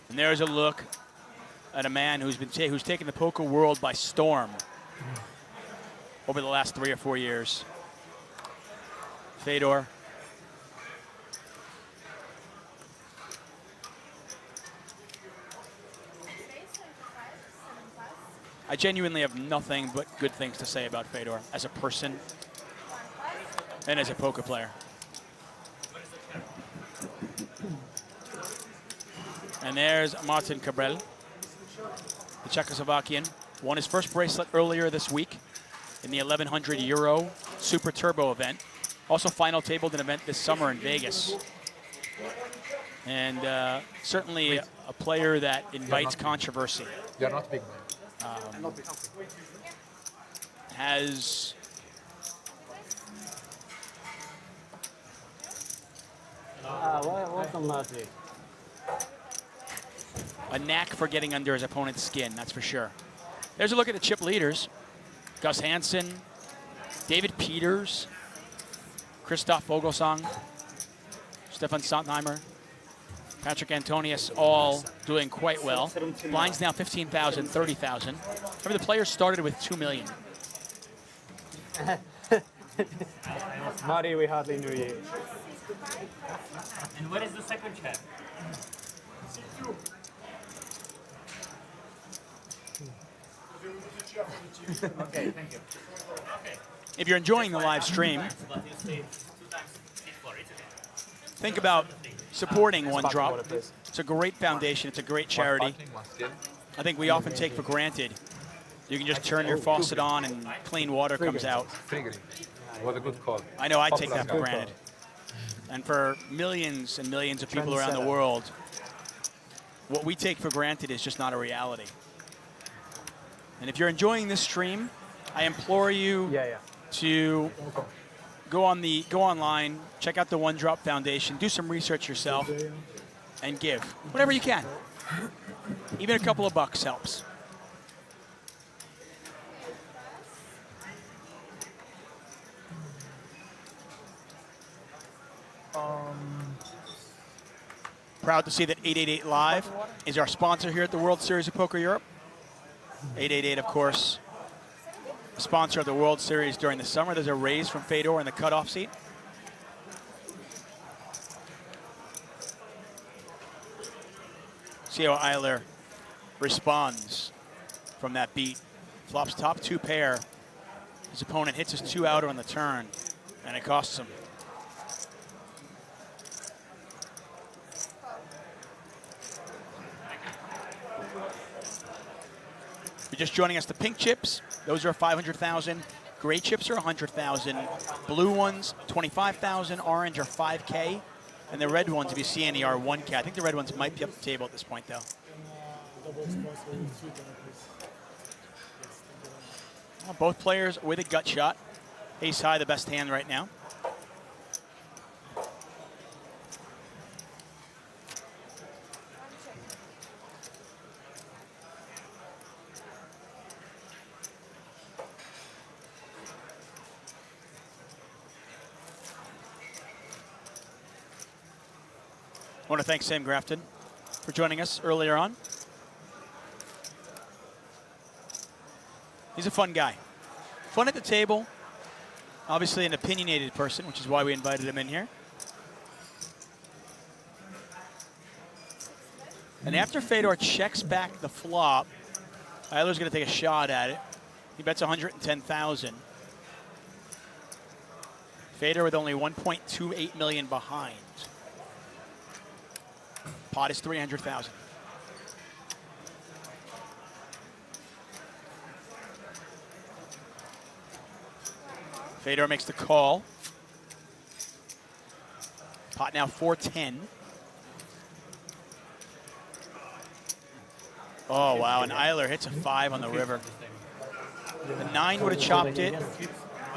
And there's a look at a man who's taken the poker world by storm over the last 3 or 4 years. Fedor. I genuinely have nothing but good things to say about Fedor as a person and as a poker player. And there's Martin Cabrel, the Czechoslovakian. Won his first bracelet earlier this week in the 1,100 Euro Super Turbo event. Also final tabled an event this summer in Vegas. And certainly a player that invites controversy. You're not big man. Has welcome, Marty. a knack for getting under his opponent's skin, that's for sure. There's a look at the chip leaders. Gus Hansen, David Peters, Christoph Vogelsang, Stefan Sontheimer, Patrick Antonius, all doing quite well. Blinds now 15,000, 30,000. Remember, the players started with 2 million. Marty, we hardly knew you. And what is the second chat? Okay, thank you. Okay. If you're enjoying the live stream, think about supporting One Drop. It's a great foundation. It's a great charity. I think we often take for granted you can just turn your faucet on and clean water comes out. What a good call. I know I take that for granted. And for millions and millions of people around the world, what we take for granted is just not a reality. And if you're enjoying this stream, I implore you to go online, check out the One Drop Foundation, do some research yourself, and give whatever you can. Even a couple of bucks helps. Proud to see that 888 Live is our sponsor here at the World Series of Poker Europe. 888, of course, a sponsor of the World Series during the summer. There's a raise from Fedor in the cutoff seat. See how Eiler responds from that beat. Flops top 2 pair. His opponent hits his 2-outer on the turn, and it costs him. If you're just joining us, the pink chips, those are 500,000. Gray chips are 100,000. Blue ones, 25,000. Orange are 5K. And the red ones, if you see any, are 1K. I think the red ones might be up the table at this point, though. Well, both players with a gut shot. Ace high, the best hand right now. I want to thank Sam Grafton for joining us earlier on. He's a fun guy. Fun at the table. Obviously an opinionated person, which is why we invited him in here. And after Fedor checks back the flop, Eiler's going to take a shot at it. He bets 110,000. Fedor with only 1.28 million behind. Pot is 300,000. Fedor makes the call. Pot now 410. Oh, wow, and Eiler hits a 5 on the river. The 9 would have chopped it.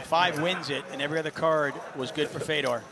5 wins it, and every other card was good for Fedor.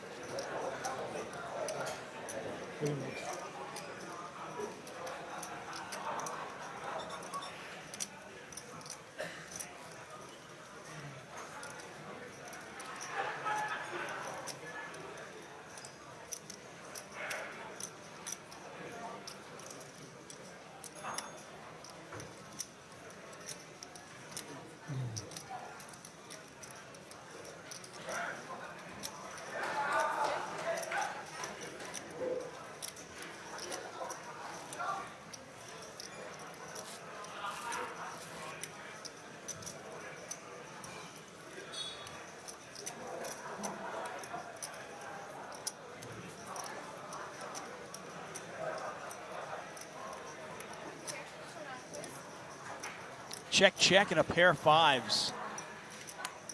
Check, check, and a pair of 5s.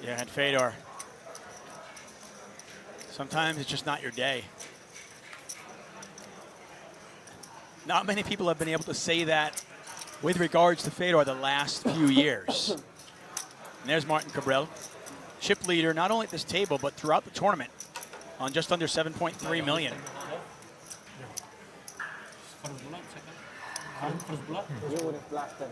Yeah, and Fedor. Sometimes it's just not your day. Not many people have been able to say that with regards to Fedor the last few years. And there's Martin Cabral, chip leader not only at this table, but throughout the tournament on just under 7.3 million. You would have blocked them.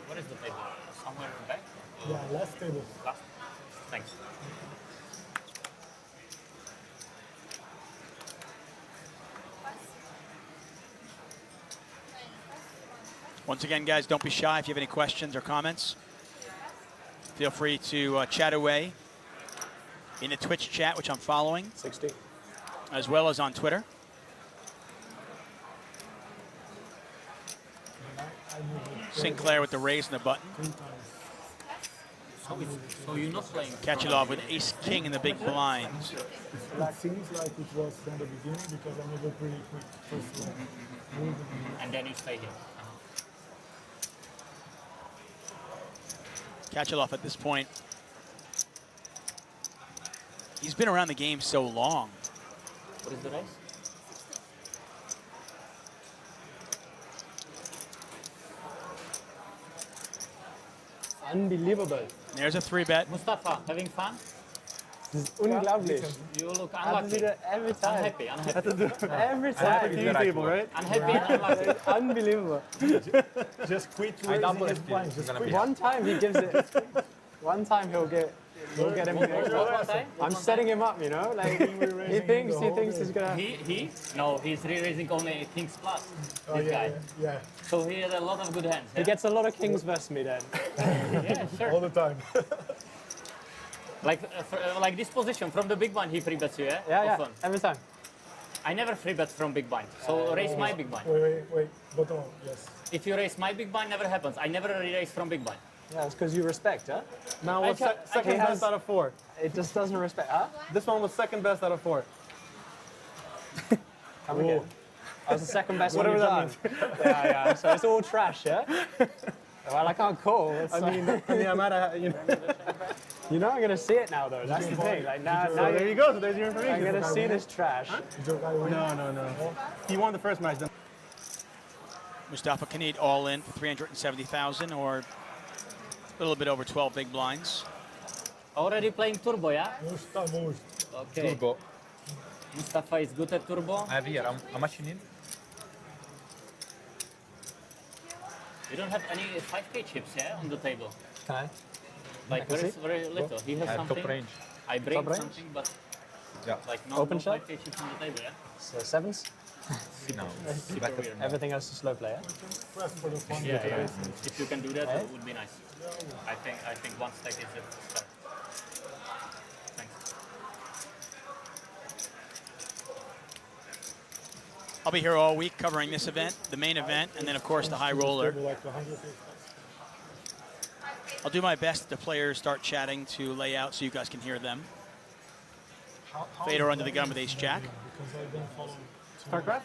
What is the table? Somewhere in the back? Yeah, last table. Last. Thanks. Once again, guys, don't be shy. If you have any questions or comments, feel free to chat away in the Twitch chat, which I'm following, 60. as well as on Twitter. Sinclair with the raise and the button. So you're not playing. Kachilov with ace king in the big blind. It seems like it was from the beginning because I never pretty quick first move. And then you stay here. Kachilov at this point, he's been around the game so long. What is the race? Unbelievable. There's a 3-bet. Mustafa, having fun? Das ist unglaublich. You look Hat unlucky. wieder every time. Unhappy, unhappy. Every time. Table, right? Unhappy and unlucky. Unbelievable. Just quit raising his blinds. Just quit. One time he gives it. One time he'll get We'll get him. I'm setting him up, you know. Like he thinks he's gonna. He? No, he's re-raising only Kings Plus. Oh, This guy. Yeah. So he has a lot of good hands. He gets a lot of kings versus me then. Yeah, sure. All the time. Like this position from the big blind, he free bets you, yeah? Yeah, Often. every time. I never free bet from big blind. So raise my big blind. Wait. Bottom, yes. If you raise my big blind, never happens. I never raise from big blind. Yeah, it's because you respect, huh? Now what's second best out of 4? It just doesn't respect, huh? This one was second best out of 4. Come again. I was the second best Whatever one that you've done. Yeah. So it's all trash, yeah? Well, I can't call. I mean, I'm not you know. You're not going to see it now, though. That's the thing. Like now So there you go. So there's your I'm information. going to see this trash. No. He won the first match. Then. Mustafa Kanit all in for 370,000, or a little bit over 12 big blinds. Already playing turbo, yeah? Most. Okay. Turbo. Mustafa is good at turbo. I have here. How much you need? You don't have any 5K chips, yeah, on the table? Can I? Like very little. He has something. Top range. I bring Top range? something, but Yeah. like no, Open no shot? 5K chips on the table, yeah? So sevens? No. Super weird. Everything else is slow player. Yeah. If you can do that, it would be nice. I think one stack is the start. Thanks. I'll be here all week covering this event, the main event, and then of course the high roller. I'll do my best if the players start chatting to lay out so you guys can hear them. Fedor under the gun with ace jack. StarCraft?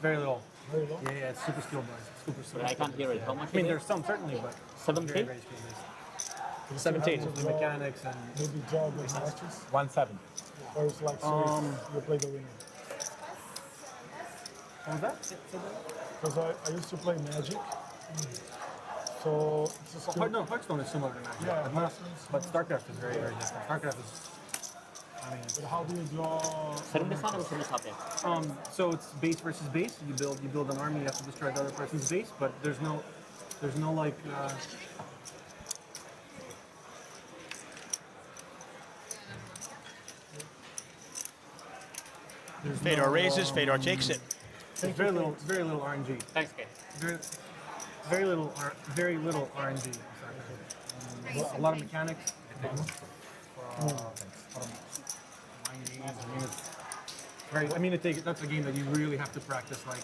Very little. Yeah, it's super skill bars. Super skill. But I can't hear it. How much? I mean, there's some certainly, but 17? 17. the mechanics and Maybe draw the matches. 1-7. Or it's like serious, you play the winner. what was that? Because I used to play Magic. So it's a skill. No, Hearthstone is similar to Magic. Yeah, but, but StarCraft is very, very different. StarCraft is. I mean, But how do you draw? so it's base versus base. You build an army. You have to destroy the other person's base, but there's no like. Fedor raises, Fedor takes it. There's very little RNG. Thanks, Kate. Very little RNG. A lot of mechanics. I mean, that's a game that you really have to practice like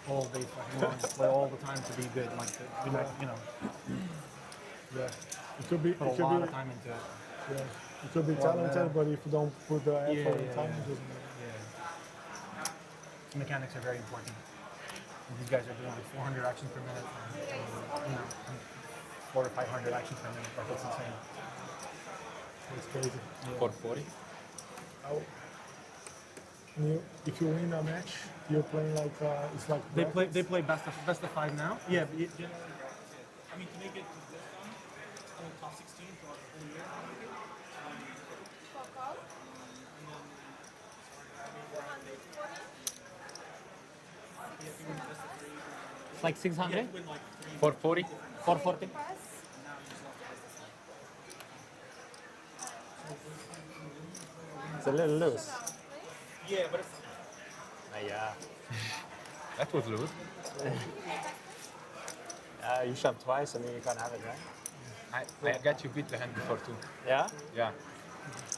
all day fucking long, play all the time to be good. Like, you know, Yeah, it could be. put a lot of time into it. Yeah, it could be talented, but if you don't put the effort and time, it doesn't. The mechanics are very important. And these guys are doing like 400 actions per minute, and, 400 to 500 actions per minute. Like, that's insane. It's crazy. 440. If you win a match, you're playing like it's like They play best of 5 now. Yeah. I mean, to make it this time, top 16 throughout the whole year. It's like 600? 440. 440? It's a little loose. Yeah, but it's... Yeah. That was loose. You shove twice, I mean, you can't have it, right? I got you beat the hand before too. Yeah? Yeah.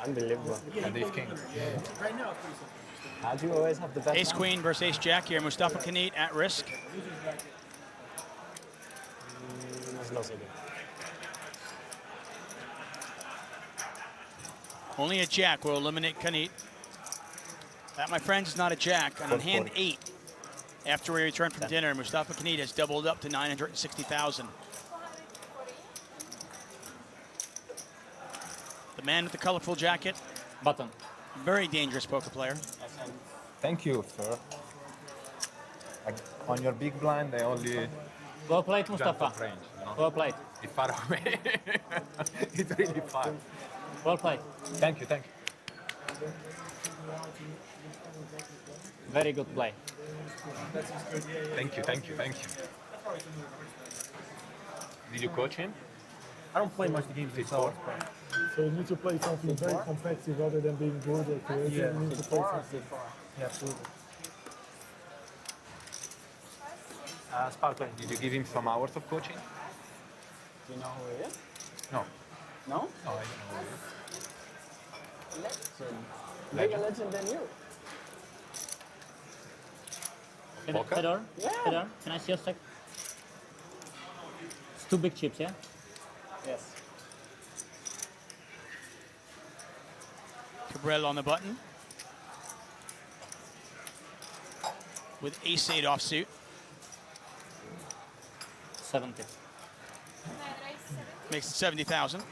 Unbelievable. And ace king. Right now, it's pretty simple. How do you always have the best? Ace queen versus ace jack here. Mustafa Kanit at risk. That's not so good. Only a jack will eliminate Kanit. That, my friends, is not a jack. And on hand 8, after we return from dinner, Mustafa Kanit has doubled up to 960,000. The man with the colorful jacket. Button. Very dangerous poker player. Thank you, sir. On your big blind, I only Well played, jump Mustafa. off range. You know? Well played. It's far away. It's really far. Well played. Thank you, thank you. Very good play. Thank you, thank you, thank you. Did you coach him? I don't play much the games themselves, but So you need to play something very competitive rather than being good or creative. Yeah. You need to play something. Yeah, absolutely. Sparkling. Did you give him some hours of coaching? Do you know who he is? No. No? No, I don't know who he is. Legend. Bigger legend than you. Poker? Fedor? Yeah. Fedor, can I see your stack? It's 2 big chips, yeah? Yes. Cabral on the button. With ace-8 offsuit. 70. Makes it 70,000.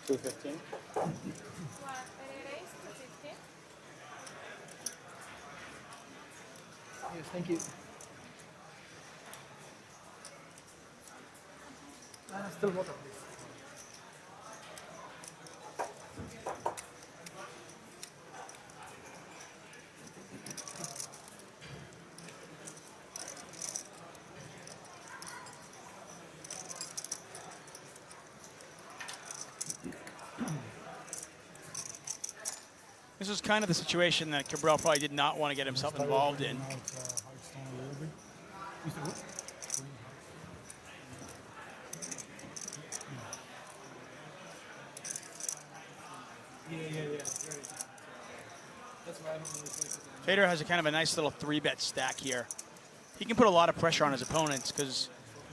$2.15. Yes, thank you. Still water, please. This was kind of the situation that Cabral probably did not want to get himself involved in. Fedor has a kind of a nice little 3-bet stack here. He can put a lot of pressure on his opponents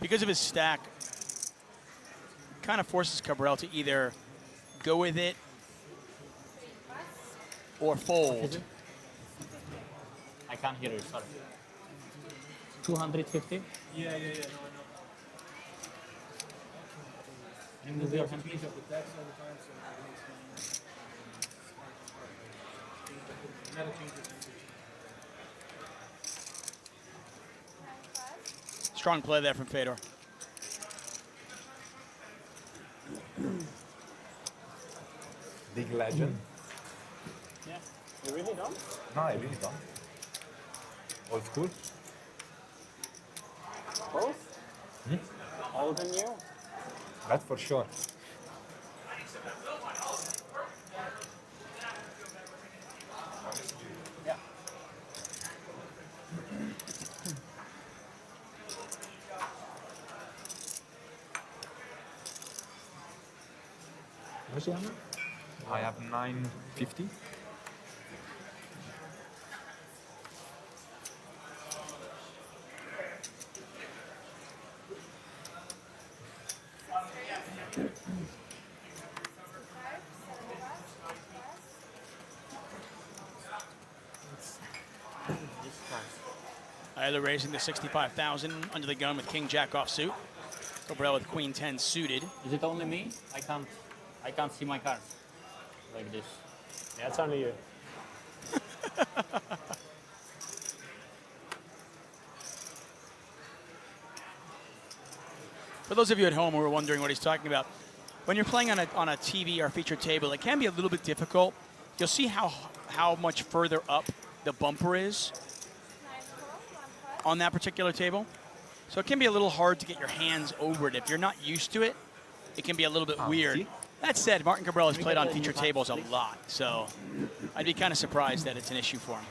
because of his stack, kind of forces Cabral to either go with it or fold. I can't hear you, sorry. 250? Yeah, no, I know. Can you move your hand? Change up the decks all the time, so it makes Strong play there from Fedor. Big legend. Yeah. You really don't? No, I really don't. Old school. Both? Older than you? That for sure. Yeah. What's your number? I have 950. Either raising to 65,000 under the gun with King Jack offsuit. Cabral with Queen 10 suited. Is it only me? I can't see my cards like this. Yeah, it's only you. For those of you at home who are wondering what he's talking about, when you're playing on a TV or featured table, it can be a little bit difficult. You'll see how much further up the bumper is on that particular table. So it can be a little hard to get your hands over it. If you're not used to it, it can be a little bit weird. See? That said, Martin Cabral has played on featured tables a lot, so I'd be kind of surprised that it's an issue for him.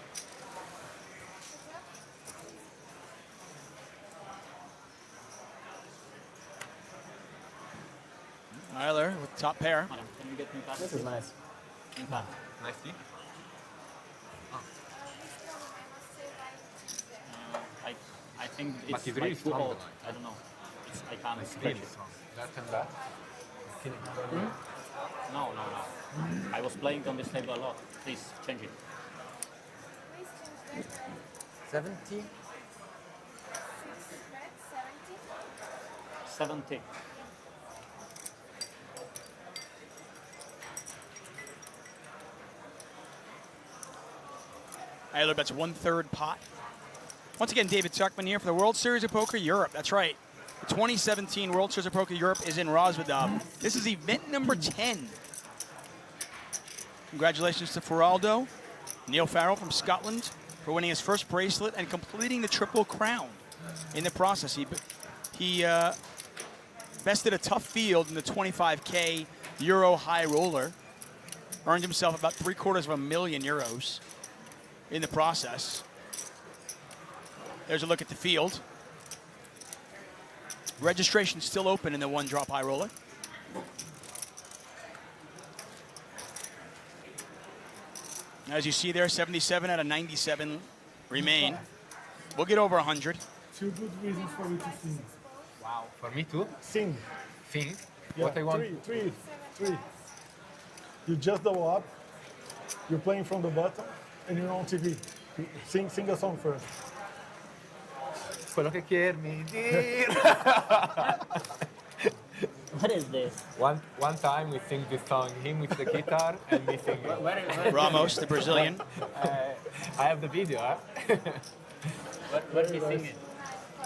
Eiler with top pair. Madam, can you get me cards? This is nice. In card. Nicely. I think But it's he's really like too strong old. tonight. I don't know. I can't It's stretch really it. strong. That and that. No. I was playing on this table a lot. Please change it. 70? 70. Eiler bets 1/3 pot. Once again, David Tuckman here for the World Series of Poker Europe. That's right. The 2017 World Series of Poker Europe is in Roswedam. This is event number 10. Congratulations to Feraldo, Neil Farrell from Scotland, for winning his first bracelet and completing the Triple Crown. In the process, he bested a tough field in the 25K Euro high roller, earned himself about €750,000 in the process. There's a look at the field. Registration still open in the one drop high roller. As you see there, 77 out of 97 remain. We'll get over 100. 2 good reasons for you to sing. Wow. For me too? Sing. Sing? Yeah, What I want? Three. You just double up, you're playing from the bottom, and you're on TV. Sing a song first. Quello che chiedi dire. What is this? One time we sing this song, him with the guitar and me singing. Ramos, the Brazilian. I have the video, huh? What he singing?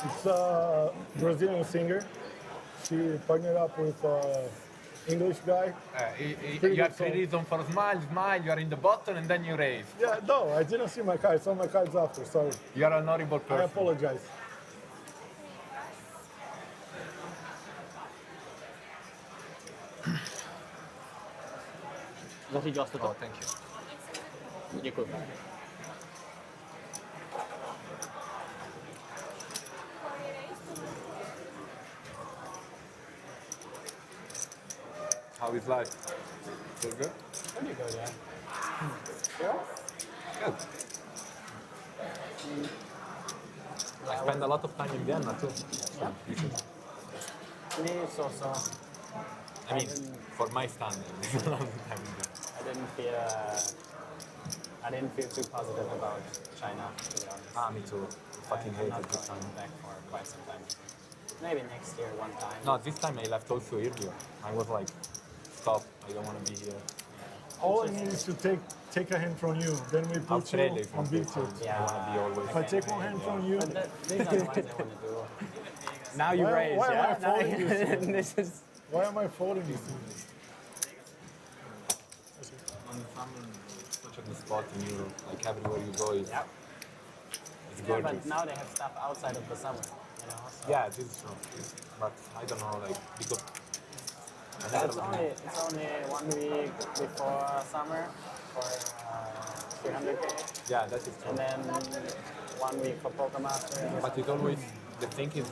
It's a Brazilian singer. She partnered up with an English guy. You have 3 reasons for smile, you are in the bottom and then you raise. Yeah, no, I didn't see my cards. Saw my cards after, sorry. You are an horrible person. I apologize. Zařídil to. Oh, thank you. Děkuji. How is life? Feel good? There you go, yeah. Good. I spend a lot of time in Vienna too. So you should- Me, so. I mean, for my standard, it's a long time in Vienna. I didn't feel too positive about China, to be honest. Ah, me too. Fucking I'm hated not this going time. back for quite some time. Maybe next year, one time. No, this time I left also earlier. I was like, stop, I don't want to be here. All I need is to take a hand from you. Then we put Australia you is on one big place tilt. I want to be always. If I take one hand from you, But these are the ones I want to do. Now you raise, why am yeah? I folding this? This is... Why am I folding this thing? I'm in such a good spot in Europe. Like everywhere you go is it's Yeah, gorgeous. but now they have stuff outside of the summer, you know? So Yeah, this is true. But I don't know, like, because it's only 1 week before summer for 300K, yeah, that is true. and then 1 week for Poker Masters. But it's always, the thing is,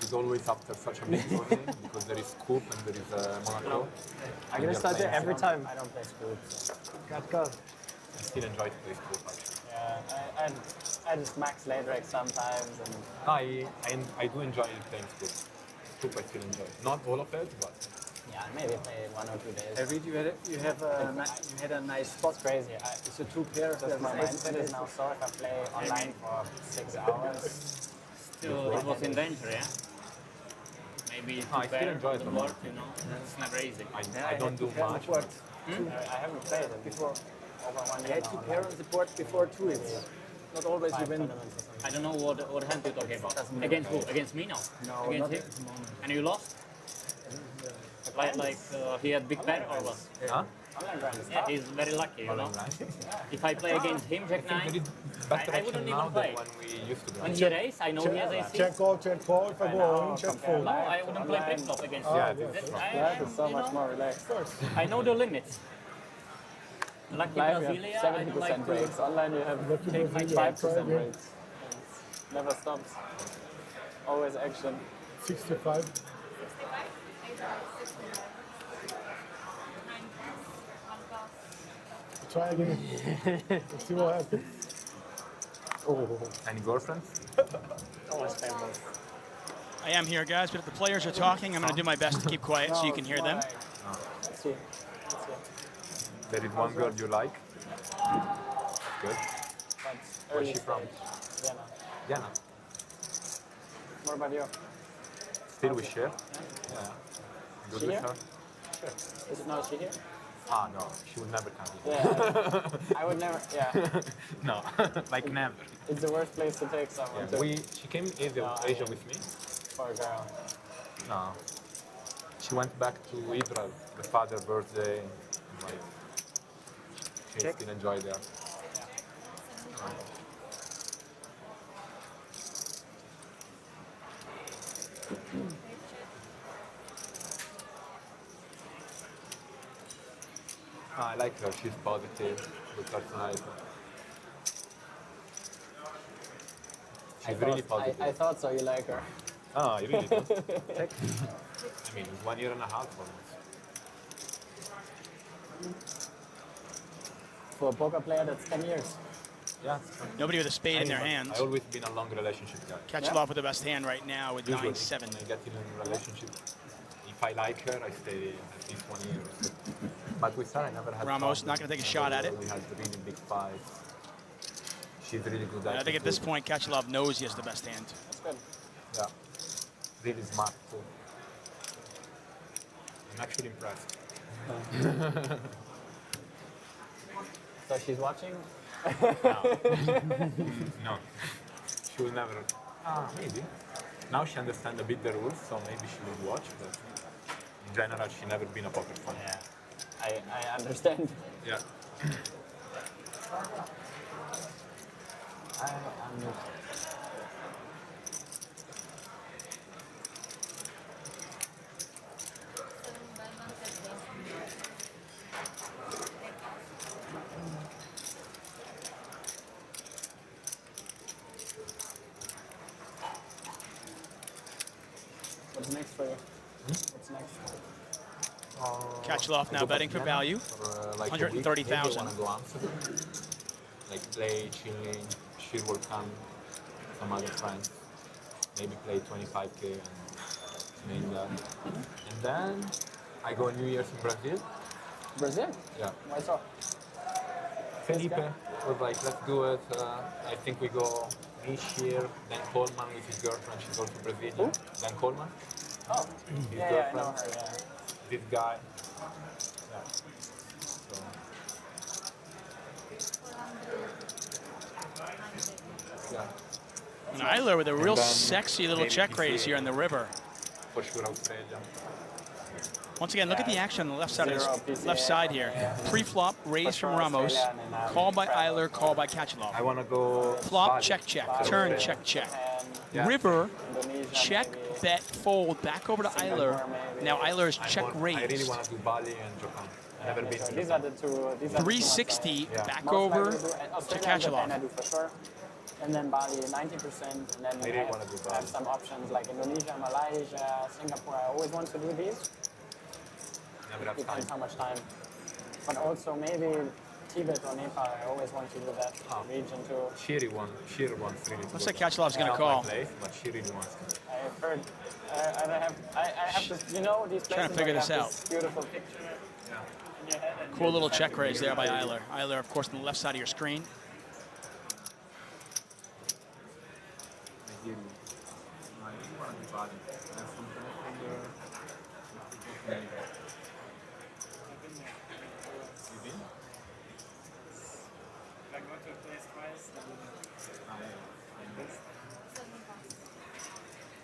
it's always after such a big tournament because there is Scoop and there is Monaco. I'm gonna start there every time. I don't play Scoop. So. I still enjoy to play Scoop actually. Yeah, I just max late rake sometimes, and I do enjoy playing Scoop. Scoop I still enjoy. Not all of it, but yeah, maybe play 1 or 2 days. I read you had a nice spot. It's crazy. It's a 2 pair. Just my mindset is now so if I play online for 6 hours, Still, it was in danger, yeah? Maybe I still better enjoy the it a board, lot. you know? It's never easy. I don't do much. But I haven't played it Before. over 1 I year had 2 pair on the board before 2. It's not always you win. I don't know what hand you're talking about. Against who? Against me? No. No, Against not him? And you lost? Like he had big bet or what? huh? Online grind is Yeah, tough. he's very lucky, you know? Right? If I play against him, Jack There 9, is better I action wouldn't now even play. than when we used to do. When he race, I know he has ace. Check call. If I go all in, check fold. No, I wouldn't play flip flop against him. Yeah, Live is so much more relaxed. I know the limits. Lucky Live you Brasilia, have I don't like 70% to. breaks. Online you have Take like 5% breaks. It never stops. Always action. 65. 65, 8, 6, 9, 1 plus. Try again. Let's see what happens. Any girlfriends? Always famous. I am here, guys, but if the players are talking, I'm going to do my best to keep quiet so you can hear them. Let's see. There is one girl you like? Good. But Where's she from? Vienna. Diana. What about you? Still we share? Yeah. Good She with here? her? Is it now she here? Ah, no, she would never come here. Yeah. I would never. Yeah. No, like never. It's the worst place to take someone to. She came in Asia with me. For a girl. No. She went back to Israel, the father's birthday. Like, she still enjoyed there. I like her. She's positive, good personality. She's really positive. I thought so. You like her. Oh, you really do? I mean, it's 1 year and a half almost. For a poker player, that's 10 years. Yeah. Nobody with a spade in their hands. I've always been a long relationship guy. Kachelov with the best hand right now with Usually, 9-7. when I get in a relationship, if I like her, I stay at least 1 year. But with her, I never had Ramos not going to take a shot at it. We had really big fights. She's really good at it. I think at this point, Kachelov knows he has the best hand. That's good. Yeah. Really smart too. I'm actually impressed. So she's watching? No. She will never. Maybe. Now she understands a bit the rules, so maybe she will watch, but in general, she never been a poker fan. Yeah. I understand. Yeah. What's next for you? What's next? Kachelov now betting for value. Like 130,000. I want to go Amsterdam. Like play, chilling, she will come, some other friends. Maybe play 25K and main that. And then I go New Year's in Brazil. Brazil? Yeah. Why so? Felipe was like, let's do it. I think we go Michir, then Coleman with his girlfriend. She's also Brazilian. Who? Dan Coleman. Oh, His yeah, I girlfriend. know her, yeah. This guy. Yeah. So. Yeah. And Eiler with a real And then sexy little maybe check raise here in the river. For sure, Australia. Once again, look at the action on the left side of Zero this PCA. left side here. Pre-flop, raise from Ramos, call by Eiler, call by Kachelov. I want to go. Flop, Bali. check, check. Bali. Turn, check, check. Yeah. River, Indonesia, check, maybe. bet, fold, back over to Eiler. Now Eiler's check I really raised. want to do Bali and Japan. I've never been to These Japan. are the two. These are 360 Yeah. back Most over likely do- to Australia, Japan I Kachelov. do for sure. And then Bali 90%. And then I really I wanna do have, Bali. I have some options like Indonesia, Malaysia, Singapore. I always want to do these. Never have time. Depends how much time. But also maybe Tibet or Nepal. I always want to do that region too. Shiri wants really to Looks go like Kachelov's going to Not call. my place, but she really wants to. I've heard. I have this. You know these places. Trying to figure where this you have out. This beautiful picture. In your head and Cool you little just check have to raise do there by it. Eiler. Eiler, of course, on the left side of your screen. If I go to a place twice, then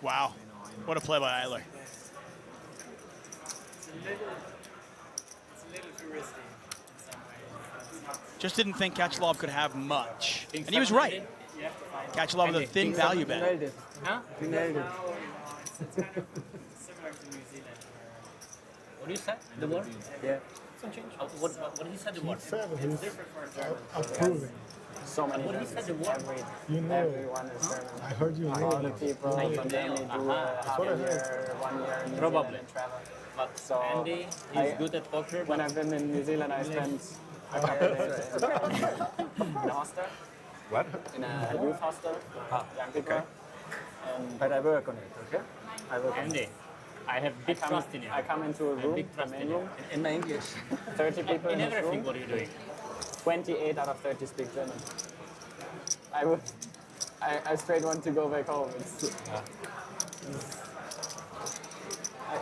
Wow. What a play by Eiler. it's a little too risky in some ways. It's not- Just didn't think Kachelov could have much. Think And he was something right. You have to find. Kachelov with a thin value bet. Nailed it. Huh? You nailed it. No, it's kind of similar to New Zealand. What do you say? The word? Yeah. What he said the word? Seven, It's he's different for a German. approving. So many What he Germans. said the word? You know, Everyone is German. I heard you All know the it. people from Germany do half what I a heard. year, 1 year in New Probably. Zealand and travel. But So Andy, I- he's good at poker. When I've been in New Zealand, I spent a couple of days in a hostel, What? in a youth hostel, young people. And But I work on it, okay? I work on it. Andy, I have big trust in you. I come into a room, big a trust main in you. room, In my English. 30 people In in this everything, room, what are you doing? 28 out of 30 speak German. I straight want to go back home.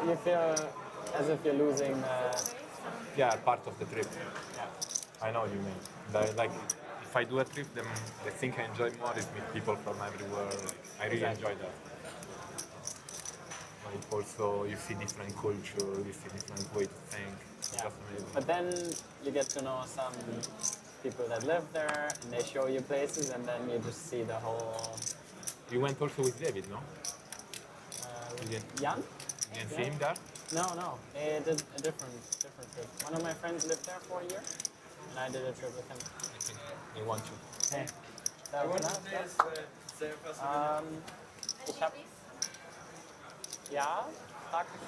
You feel as if you're losing Yeah, part of the trip. I know what you mean. Like, if I do a trip, then the thing I enjoy more is meet people from everywhere. Like, I really enjoy that. Like also, you see different culture, you see different way to think. It's just amazing. But then you get to know some people that live there, and they show you places, and then you just see the whole. You went also with David, no? You didn't, Jan? you didn't see him there? No. They did a different trip. One of my friends lived there for a year, and I did a trip with him. I think they want you. Hey. That was nice. Ich hab. Ja, frag mich.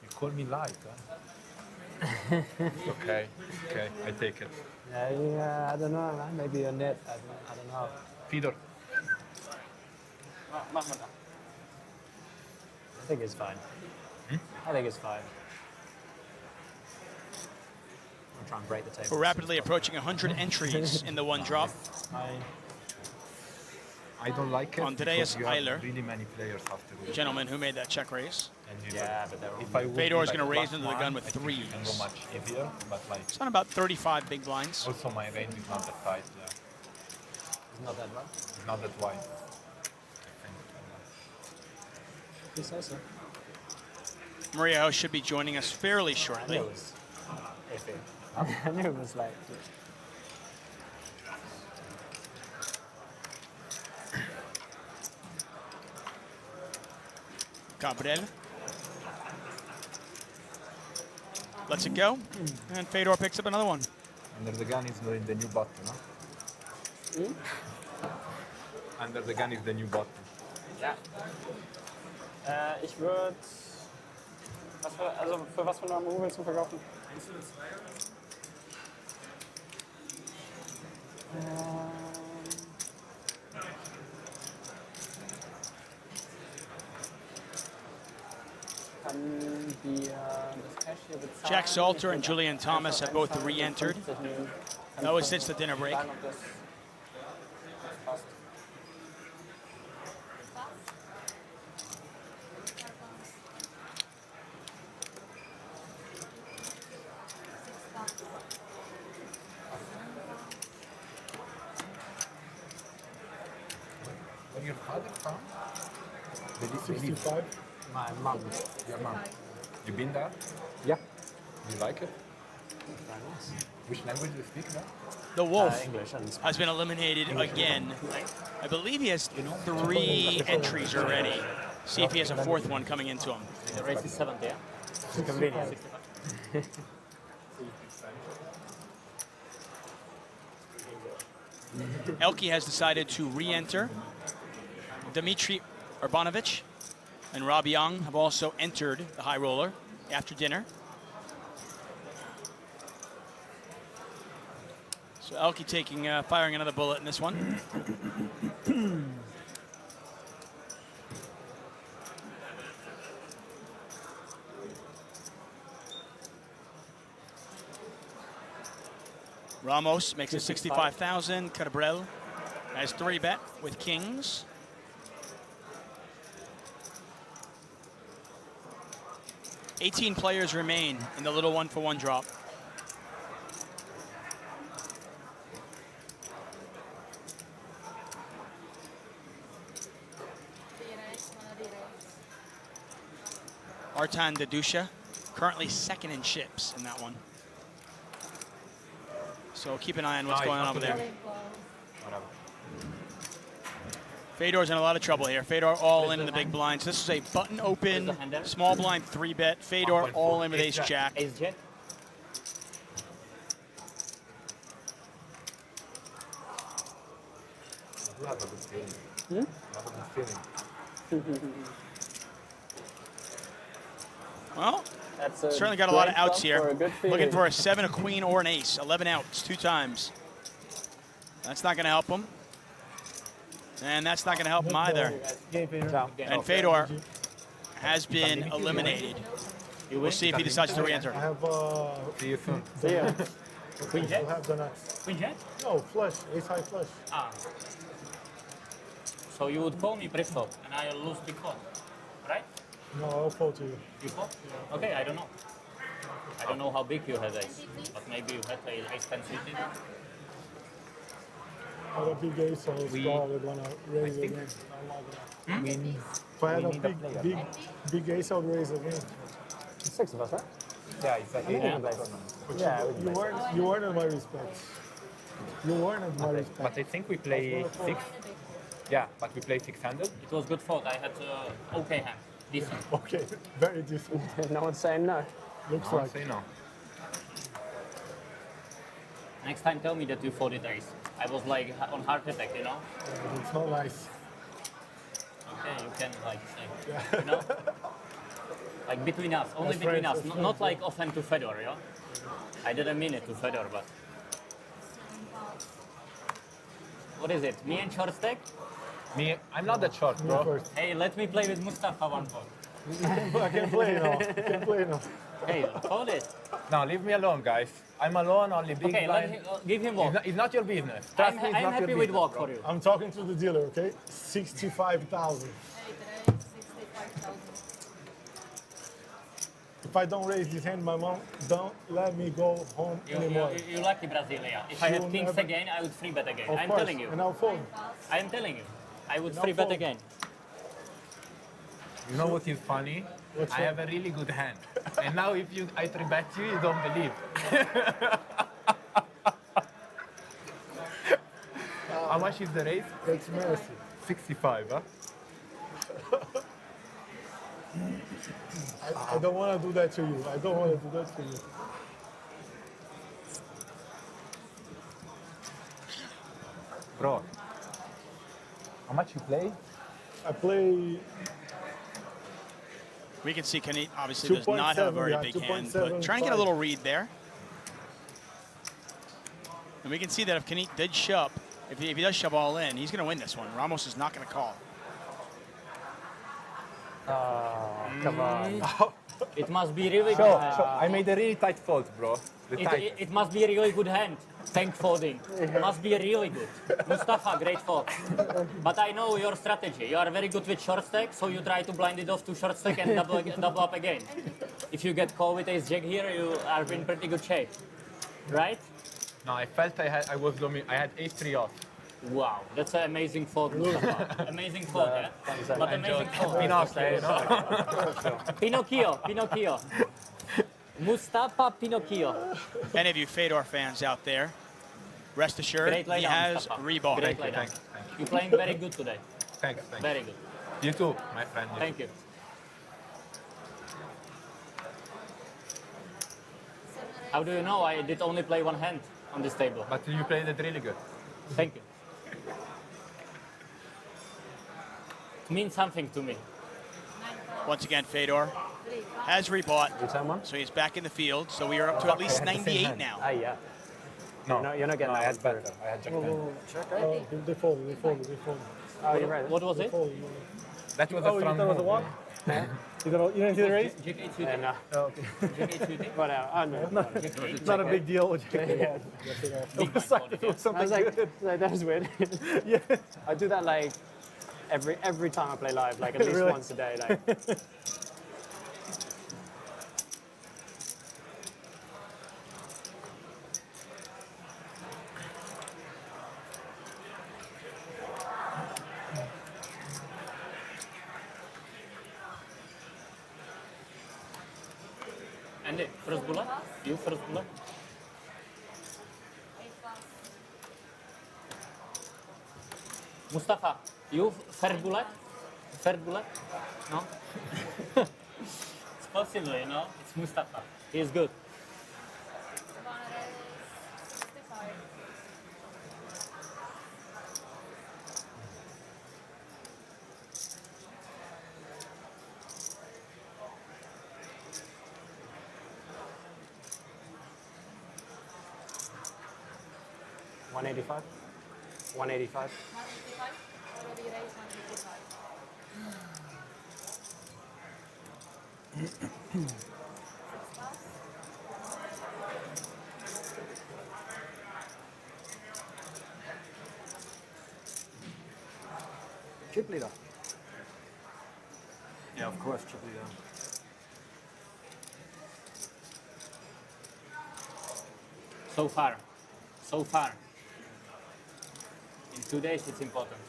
You call me light, huh? Okay, I take it. Yeah, I don't know, man. Maybe your net. I don't know. Fedor. Mach mal da. I think it's fine. I think it's fine. I'm trying to break the table. We're rapidly approaching 100 entries in the one drop. I don't like it. Andreas because you have Eiler. really many players after The gentleman who made that check raise. And but they're if I would Fedor be is going to raise plus into the gun one, with I think you can threes. go much easier, but like It's on about 35 big blinds. also my range is not that tight. Yeah. It's not that wide. It's not that wide. You say so. Maria House should be joining us fairly shortly. I knew it was iffy. I knew it was like. Gabriel. Lets it go. And Fedor picks up another one. Under the gun is the new button, no? Under the gun is the new button. Ja. Ich würde. Also für was für eine Move willst du verkaufen? Jack Salter and Julian Thomas have both re-entered. That was since the dinner break. Where your father from? 65. My mom. Your mom. You been there? Yeah. You like it? Very nice. Which language do you speak now? The Wolf English and has been eliminated again. I believe he has 3 entries already. See if he has a 4th one coming into him. The race is 70, yeah? It's convenient. Elke has decided to re-enter. Dmitry Urbanovich and Rob Young have also entered the high roller after dinner. So Elke taking, firing another bullet in this one. Ramos makes it 65,000. Cabrel has 3-bet with kings. $18 players remain in the little 1-for-1 drop. Artan Dadusha, currently 2nd in chips in that one. So keep an eye on what's going on over there. Whatever. Fedor's in a lot of trouble here. Fedor all in the big blinds. This is a button open, small blind 3-bet. Fedor all in with ace jack. Ace jack. You have a good feeling. I have a good feeling. Well, That's certainly got a lot of great outs flop for here. a good Looking feeling. for a 7, a queen, or an ace. 11 outs, 2 times. That's not going to help him. And that's not going to help him either. Game, Fedor. And Fedor has been eliminated. You We'll win? see if he decides to I re-enter. have See you soon. See ya. Queen you Jack? have the nuts. Queen Jack? No, flush, ace high flush. Ah. So you would call me pre-flop and I'll lose big pot, right? No, I'll fold to you. You call? Okay, I don't know. I don't know how big you had ace, but maybe you had ace 10 suited. I had a big ace, so I was probably gonna raise again. I'm not gonna. If I had a big ace, I would raise again. 6 of us, right? Yeah, it's like I think we can play. Yeah, we can play. You weren't my respect. You weren't my but respect. I think we play 6. Yeah, but we play 600. It was good fault. I had okay hand, decent. Okay, very decent. No one's saying no. Looks I like. say no. Next time, tell me that you folded ace. I was like on heart attack, you know. It's not nice. Okay, you can like say, you know, like between us, only That's between right, us, that's not right. like offhand to Fedor, yeah. I didn't mean it to Fedor, but what is it? Me and short stack? Me, I'm not that short, Me bro. first. Hey, let me play with Mustafa one pot. I can play now. I can play now. Hey, hold it. Now leave me alone, guys. I'm alone. Only big Okay, blind. give him walk. It's not your business. Trust me, it's I'm not happy your with business, walk bro. for you. I'm talking to the dealer, okay? 65,000. If I don't raise this hand, my mom don't let me go home anymore. You lucky Brasilia. If I She had will kings never- again, I would free bet again. Of I'm course, telling you. and I'll fold. I'm telling you. I would And free I'll bet fold. again. You know what is funny? What's I that? have a really good hand. And now if I 3-bet you, you don't believe. How much is the raise? That's mercy. 65, huh? I don't want to do that to you. I don't want to do that to you. Bro, how much you play? I play We can see Kanit obviously does not have a 2.7, very yeah, big hand, 2.75. but trying to get a little read there. And we can see that if Kanit did shove, if he does shove all in, he's going to win this one. Ramos is not going to call. Come on. It must be really Sure, good. sure. I made a really tight fold, bro. The tight. It must be a really good hand. Tank folding. Must be really good. Mustafa, great fold. But I know your strategy. You are very good with short stack, so you try to blind it off to short stack and double up again. If you get called with ace jack here, you are in pretty good shape, right? No, I felt I had ace-3 off. Wow, that's an amazing fold, Mustafa. Amazing fold, yeah? But amazing fold. Pinocchio, you know? Pinocchio. Mustafa Pinocchio. Any of you Fedor fans out there, rest assured, Great he laydown, has Mustafa. rebought. Great laydown. Thanks. You're playing very good today. Thanks. Very good. You too, my friend. you Thank too. you. How do you know I did only play one hand on this table? But you played it really good. Thank you. It means something to me. Once again, Fedor has rebought, You turn one? so he's back in the field. So we are up to at least I had the same 98 hand. now. Ah, yeah. No, You're not getting no, I that had one better. I had jack Oh, 10. they folded. Oh, you're right. What was They it? folded. That was a strong move. You didn't see the raise? Jack 8 Yeah, no. Jack 8 suited? But I know. Not a big deal. Yeah. Big blind folded, yeah. I was like, that was weird. Yeah. I do that like every time I play live, like at least Really? once a day. Like, Andy, first bullet? You first bullet? Mustafa, you first bullet? Third bullet? No? It's possible, you know? It's Mustafa. He's good. $185. 185. Already raised 155. Chip leader. Yeah, of course, chip leader. So far. So far. In 2 days, it's important.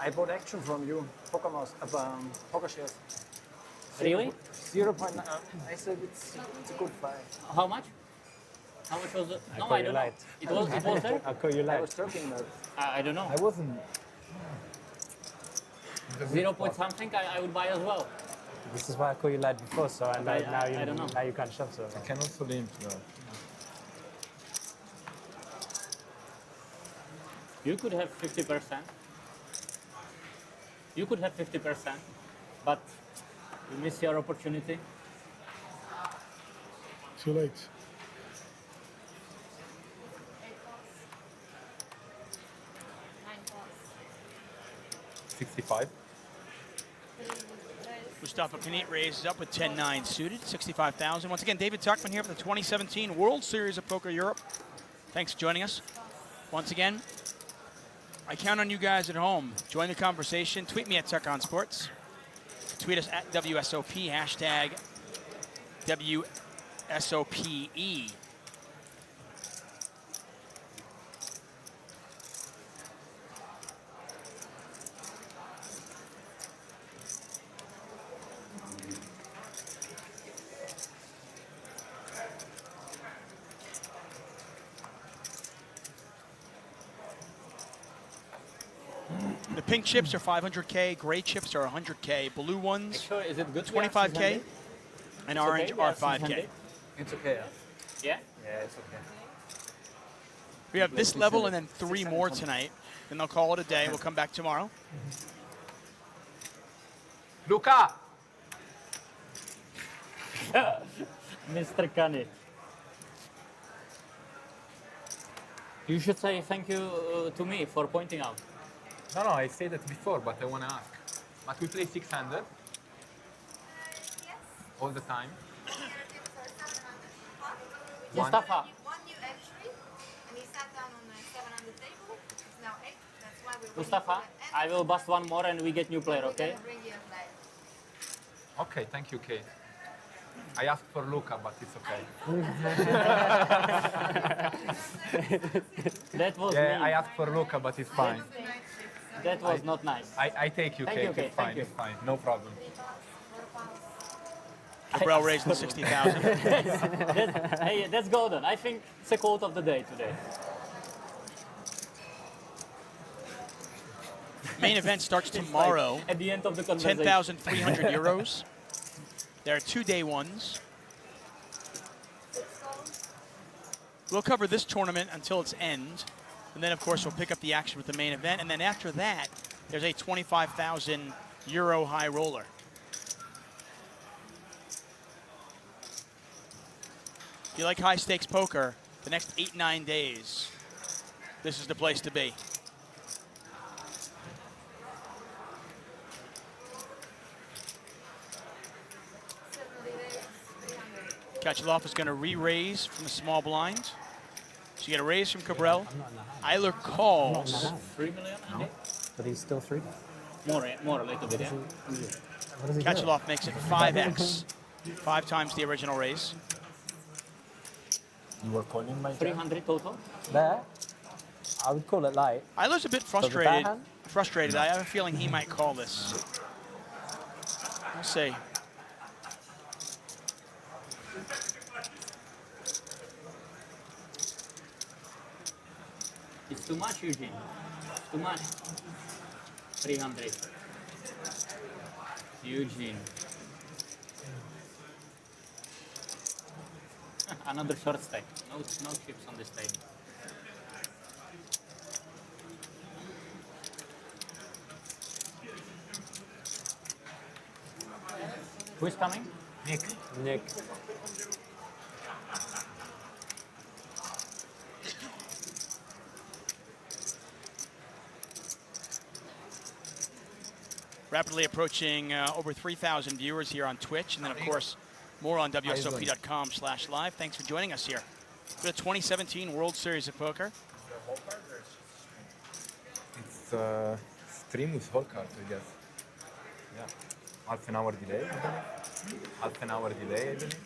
I bought action from you, poker shares. Really? 0.9. I said it's a good buy. How much? How much was it? No, I don't know. It was there? I'll call you I was talking about it. I don't know. I wasn't. 0 point something I would buy as well. This is why I called you lad before, so I don't know. now you can't shove, so. I can also limp though. You could have 50%. You could have 50%, but you miss your opportunity. Too late. 65. Mustafa Kanit raises up with 10-9 suited, 65,000. Once again, David Tuckman here for the 2017 World Series of Poker Europe. Thanks for joining us. Once again, I count on you guys at home. Join the conversation. Tweet me at Tuck on Sports. Tweet us at WSOP, hashtag WSOPE. The pink chips are 500K, gray chips are 100K, blue ones Sure, is it good? 25K, and orange okay, are yeah, 5K. It's okay. Yeah? Yeah, it's okay. We have this level and then 3 more tonight. Then they'll call it a day. We'll come back tomorrow. Luca! Mr. Kanit. You should say thank you to me for pointing out. No, I said that before, but I want to ask. But we play 600 all the time. Mustafa, One new entry, and he sat down on the 700 table. It's now 8. That's why we're Mustafa, I will bust one more and we get new player, okay? bring you a player. Okay, thank you, Kate. I asked for Luca, but it's okay. That was Yeah, mean. I asked for Luca, but it's fine. That was not nice. I take you, Thank Kate. you, Kate. It's fine, Thank you. it's fine. No problem. Cabral raising 60,000. Hey, that's golden. I think it's a quote of the day today. Main event starts tomorrow. At the end of the conversation. 10,300 euros. There are 2 day ones. We'll cover this tournament until its end. And then, of course, we'll pick up the action with the main event. And then after that, there's a 25,000 euro high roller. If you like high stakes poker, the next 8-9 days, this is the place to be. Kachelov is going to re-raise from the small blind. So you get a raise from Cabral. Eiler calls. 3 million? No. But he's still 3. More a little bit, yeah. Kachelov makes it 5x. 5 times the original raise. You were calling my 300 total? There. I would call it light. Eiler's a bit frustrated. I have a feeling he might call this. We'll see. It's too much, Eugene. It's too much. 300. Eugene. Another short stack. No chips on this table. Who is coming? Nick. Rapidly approaching over 3,000 viewers here on Twitch. And then, of course, more on WSOP.com/live. Thanks for joining us here. Good the 2017 World Series of Poker. It's stream with whole card, I guess. Yeah. Half an hour delay, I believe. Half an hour delay, I believe.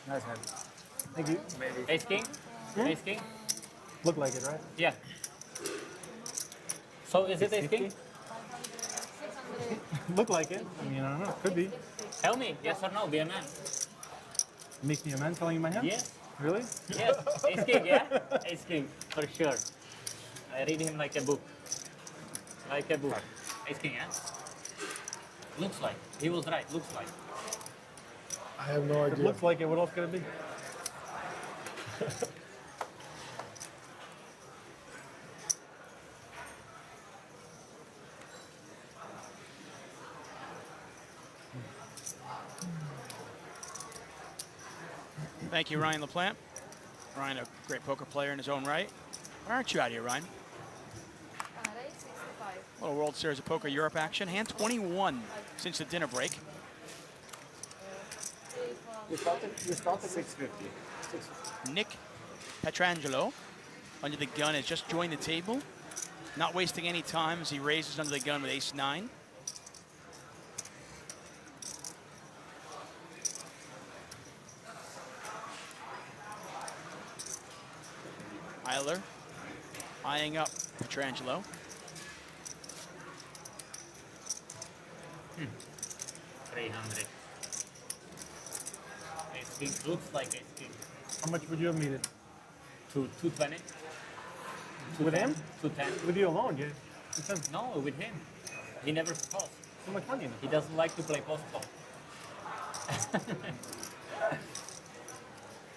Nice hand. Thank you. Maybe. Ace king? Ace king? Look like it, right? Yeah. So is it ace king? Look like it. I mean, I don't know. Could be. Tell me, yes or no, be a man. Makes me a man telling you my hand? Yes. Really? Yes. Ace king, yeah? Ace king, for sure. I read him like a book. Like a book. Ace king, yeah? Looks like. He was right, looks like. I have no It idea. looks like it. What else could it be? Thank you, Ryan LaPlante. Ryan, a great poker player in his own right. Why aren't you out here, Ryan? Race 65. A little World Series of Poker Europe action. Hand 21 since the dinner break. You started 650. Nick Petrangelo, under the gun, has just joined the table. Not wasting any time as he raises under the gun with ace-9. Eiler eyeing up Petrangelo. 300. Ace king looks like ace king. How much would you have needed? 220. With him? 210. With you alone, yeah. No, with him. He never calls. So much money in He doesn't like to play post call.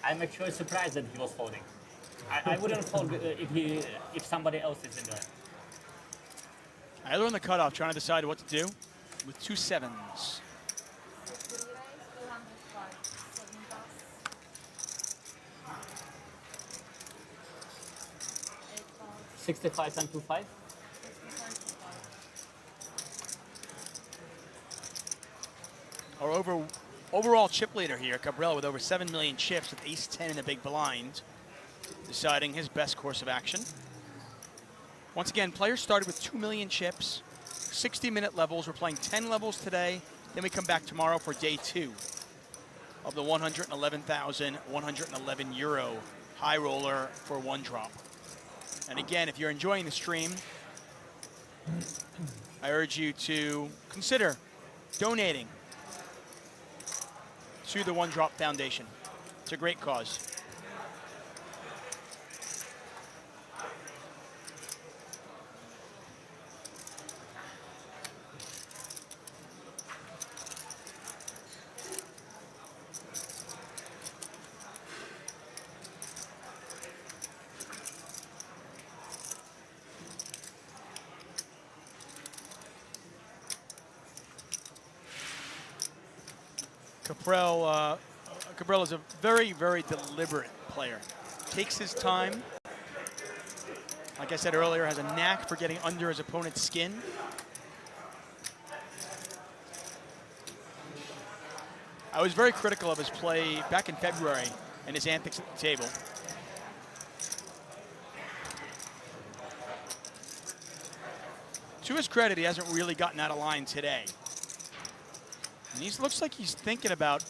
I'm actually surprised that he was folding. I wouldn't fold if somebody else is in there. Eiler on the cutoff, trying to decide what to do with 2 sevens. 3 race 205. 7 pass. 8 pass. 65 and 25. 65 to 5. Our overall chip leader here, Cabral, with over 7 million chips with ace-10 in the big blind, deciding his best course of action. Once again, players started with 2 million chips, 60-minute levels. We're playing 10 levels today. Then we come back tomorrow for day 2 of the 111,111 euro high roller for 1 drop. And again, if you're enjoying the stream, I urge you to consider donating to the 1 Drop Foundation. It's a great cause. Cabral is a very, very deliberate player. Takes his time. Like I said earlier, has a knack for getting under his opponent's skin. I was very critical of his play back in February and his antics at the table. To his credit, he hasn't really gotten out of line today. And he looks like he's thinking about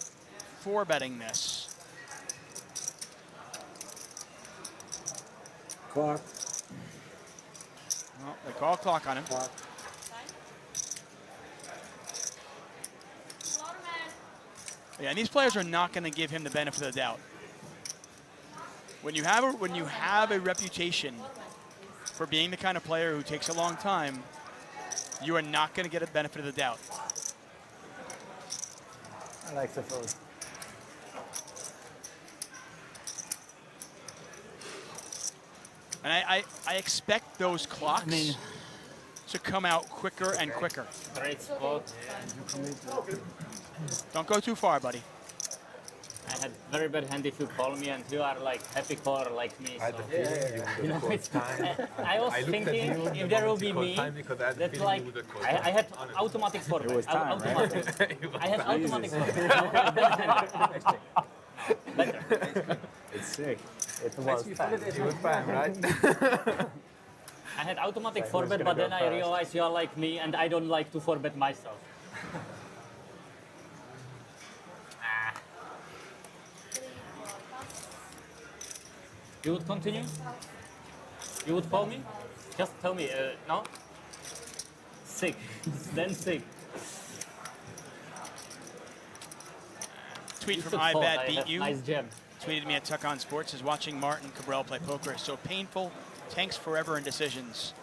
4-betting this. Clock. Well, they call clock on him. Clock. Yeah, and these players are not going to give him the benefit of the doubt. When you have a reputation for being the kind of player who takes a long time, you are not going to get a benefit of the doubt. I like the fold. And I expect those clocks to come out quicker and quicker. Great spot. Don't go too far, buddy. I had very bad hand if you call me, and you are like happy caller like me. So. You know, it's, I was thinking if there will be me, that's like I had automatic forward. It was time, automatic. I had automatic forward. Better. It's sick. It was time. It was fine, right? I had automatic forbet, but then I realized you are like me, and I don't like to forbet myself. You would continue? You would call me? Just tell me, no? Sick. Then sick. Tweet You from should fold. iBad I beat have you. nice jab. Tweeted me at Tuck on Sports is watching Martin Cabral play poker is so painful. Tanks forever in decisions.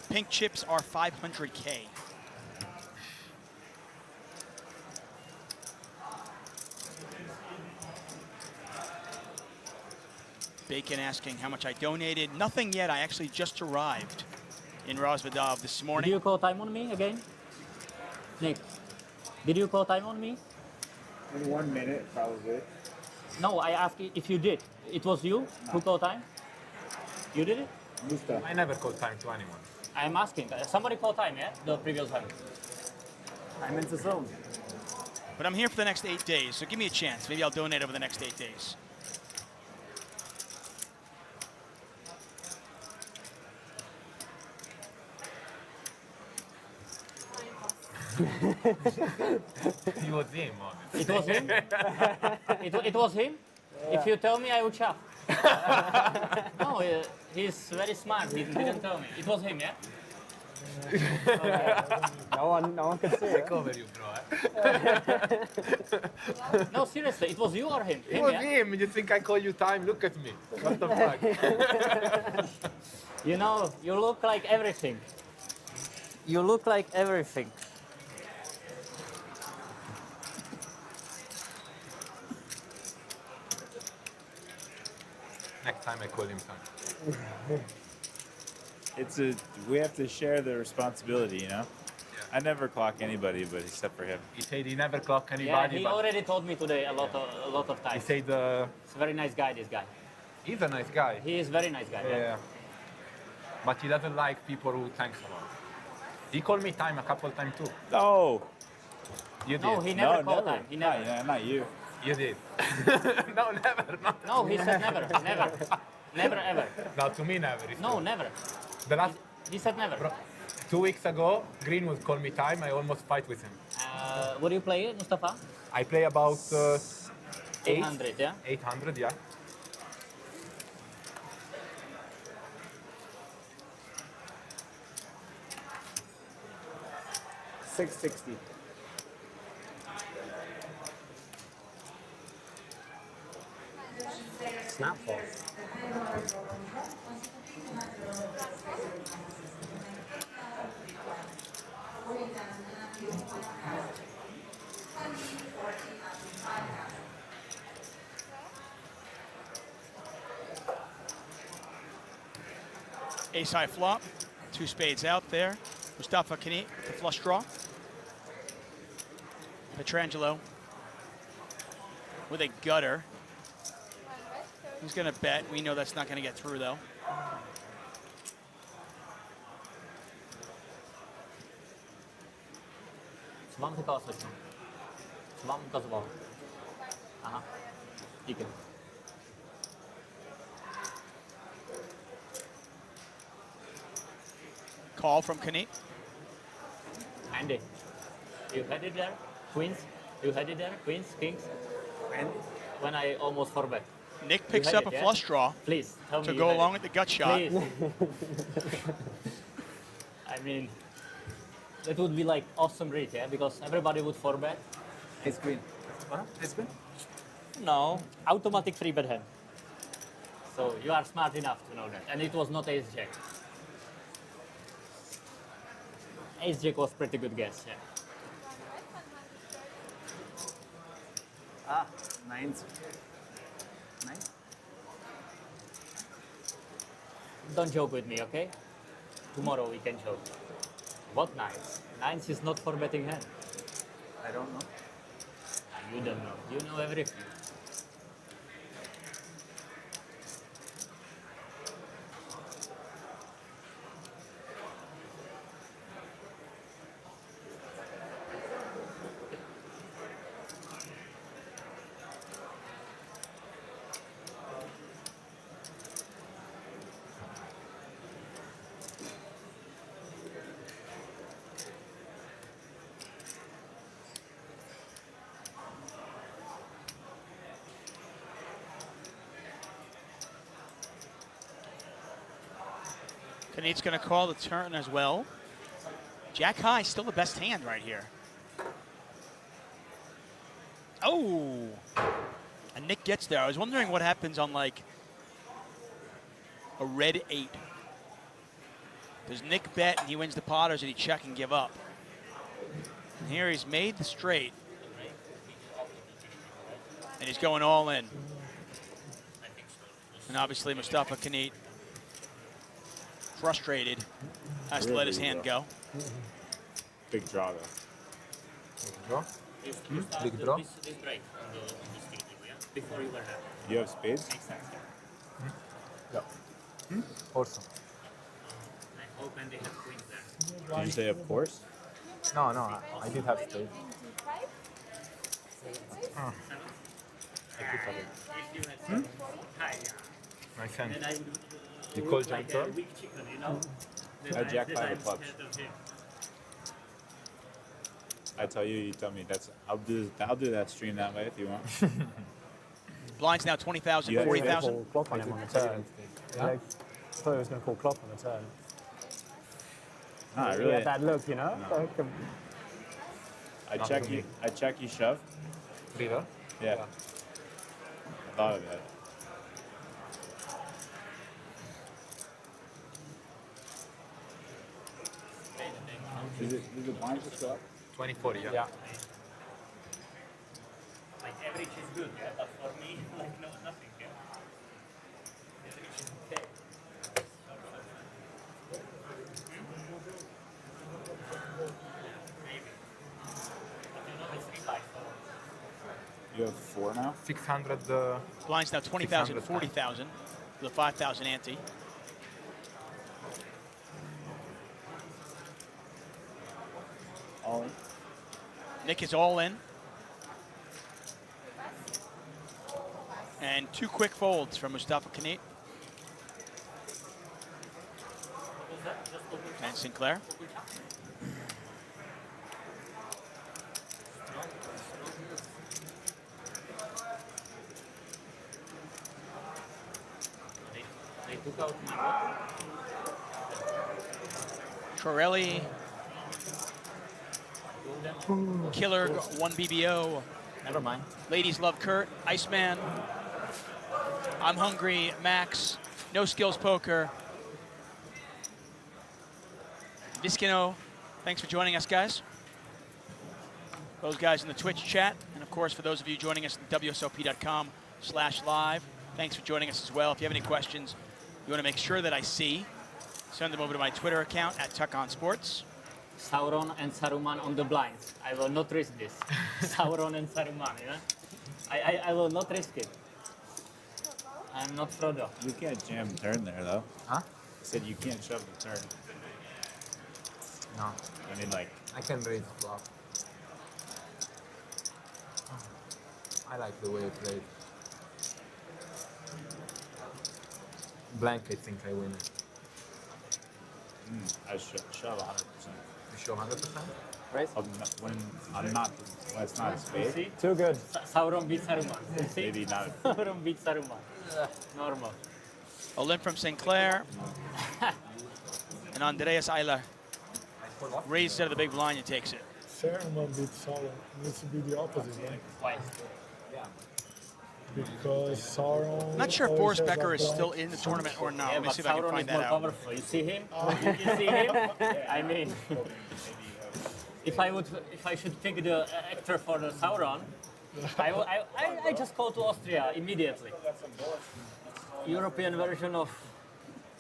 Pink chips are 500K. Bacon asking how much I donated. Nothing yet. I actually just arrived in Rosvedov this Did morning. you call time on me again? Nick, did you call time on me? In 1 minute, probably. No, I asked if you did. It was you who called time? You did it? Mustafa. I never call time to anyone. I'm asking. Somebody called time, yeah? The previous time. I'm in the zone. But I'm here for the next 8 days, so give me a chance. Maybe I'll donate over the next 8 days. He was him, obviously. It was him? It was him? If you tell me, I would chuff. No, he's very smart. He didn't tell me. It was him, yeah? No one can see it. Cover you, bro. No, seriously, it was you or him? It Him, was yeah? him. You think I call you time? Look at me. What the fuck? You know, you look like everything. You look like everything. Next time I call him time. We have to share the responsibility, you know? I never clock anybody, but except for him. He said he never clock Yeah, anybody. he but already told me today a lot of he times. said He's a very nice guy, this guy. he's a nice guy. He is very nice guy. Yeah. But he doesn't like people who thanks a lot. He called me time a couple times too. No! You did. No, he never called never. time. He never. Not you. You did. No, never. No. No, he said never. Never. Never ever. No, to me never. It's No, true. never. The last He said never. 2 weeks ago, Green would call me time. I almost fight with him. What do you play, Mustafa? I play about 800, yeah? 800, yeah. $660. Snapfall. Ace high flop. 2 spades out there. Mustafa Kanit with the flush draw. Petrangelo with a gutter. He's going to bet. We know that's not going to get through, though. Mam tylko osłać. Mam tylko zło. Aha. Dzięki. Call from Kanit. Andy, you had it there? Queens? You had it there? Queens? Kings? And when I almost forbet. Nick picks had up it, a yeah? flush draw Please, tell to me go you had along it. with the gut shot. Please. I mean, that would be like awesome read, yeah? Because everybody would forbet. Ace queen. What? Ace queen? No, automatic 3-bet hand. So you are smart enough to know that. And it was not ace jack. Ace Jack was pretty good guess, yeah. Ah, nines. Nines? Don't joke with me, okay? Tomorrow we can joke. What nines? Nines is not for betting hand. I don't know. You don't know. You know everything. Kaneet's going to call the turn as well. Jack high, still the best hand right here. Oh! And Nick gets there. I was wondering what happens on like a red 8. Does Nick bet and he wins the pot, or does he check and give up? And here he's made the straight. And he's going all in. And obviously Mustafa Kaneet, frustrated, has to let his hand go. Big draw though. Big draw? Big draw? This break on the street, yeah? Before you were there. You have spades? Exactly. Yeah. Also. I hope and they have queens there. Did you say of course? No, I did have spades. If you had some high, I can. then I would You call look jack like a turn? weak chicken, you know? I jack five of clubs. Scared of him. I tell you, you tell me. I'll do that stream that way if you want. Blinds now 20,000, Yeah. 40,000. Call flop on him on the turn. I thought he was going to call flop on the turn. No, I He really. had that look, you know? No. Like, I check, you shove. River? Yeah. I thought of that. Is it blind just up? 2040, yeah. yeah. Like average is good, yeah, but for me, like no, nothing, yeah. Average is okay. Maybe. But you know it's 3 by 4. You have 4 now? 600. Blinds now 20,000, 600. 40,000. The 5,000 ante. All in. Nick is all in. And 2 quick folds from Mustafa Kaneet. And Sinclair. They took out my Torelli. Killer, 1 BBO. Never mind. Ladies love Kurt. Iceman. I'm hungry. Max. No skills poker. Viscino. Thanks for joining us, guys. Those guys in the Twitch chat. And of course, for those of you joining us at WSOP.com/live, thanks for joining us as well. If you have any questions you want to make sure that I see, send them over to my Twitter account at TuckOnSports. Sauron and Saruman on the blinds. I will not risk this. Sauron and Saruman, yeah? I will not risk it. I'm not Frodo. You can't jam the turn there though. Huh? I said you can't shove the turn. No. I mean, like. I can raise flop. I like the way you played. Blank, I think I win it. I shove 100%. You show 100%? Right? When I'm not, when it's not a spade. See? Too good. Sauron beats Saruman. You see? Maybe not. Sauron beats Saruman. Normal. Olin from Sinclair. And Andreas Eiler. Raised out of the big blind and takes it. Saruman beats Sauron. It needs to be the opposite, right? Twice. Because Sauron. Not sure if always Boris has a Becker is black still in the tournament or not. Yeah, Let me but see if I can Sauron find is more that out. powerful. You see him? You see him? I mean, if I should pick the actor for the Sauron, I just go to Austria immediately. European version of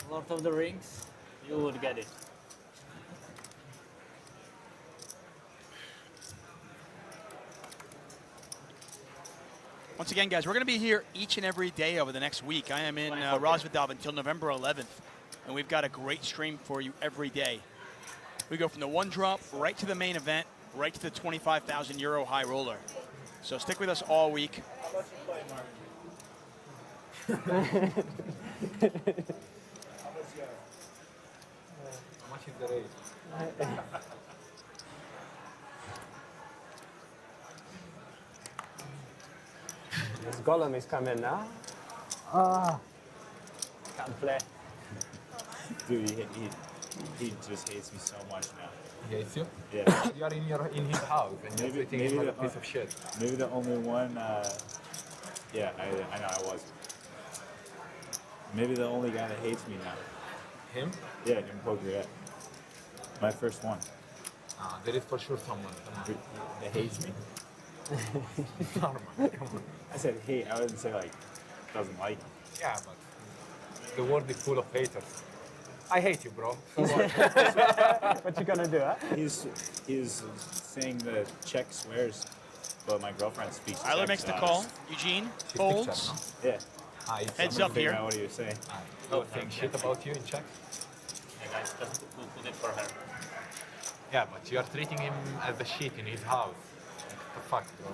Lord of the Rings, you would get it. Once again, guys, we're going to be here each and every day over the next week. I am in Rosvedov until November 11th, and we've got a great stream for you every day. We go from the one drop right to the main event, right to the 25,000 euro high roller. So stick with us all week. How much is the raise? This Golem is coming now. Can't play. Dude, he just hates me so much now. He hates you? Yeah. You are in his house and you're treating him like a piece of shit. Maybe the only one, yeah, I know I was. Maybe the only guy that hates me now. Him? Yeah, in poker, yeah. My first one. There is for sure someone. That hates me? Normal, come on. I said hate, I wouldn't say like, doesn't like me. Yeah, but the world is full of haters. I hate you, bro. What you gonna do, huh? He's saying the Czech swears, but my girlfriend speaks Eiler Czech, makes the so call. Eugene folds. Yeah. Heads I'm up figuring here. out what he was saying. You think shit about you in Czech? Hey guys, just put it for her. Yeah, but you are treating him as a shit in his house. What the fuck, bro?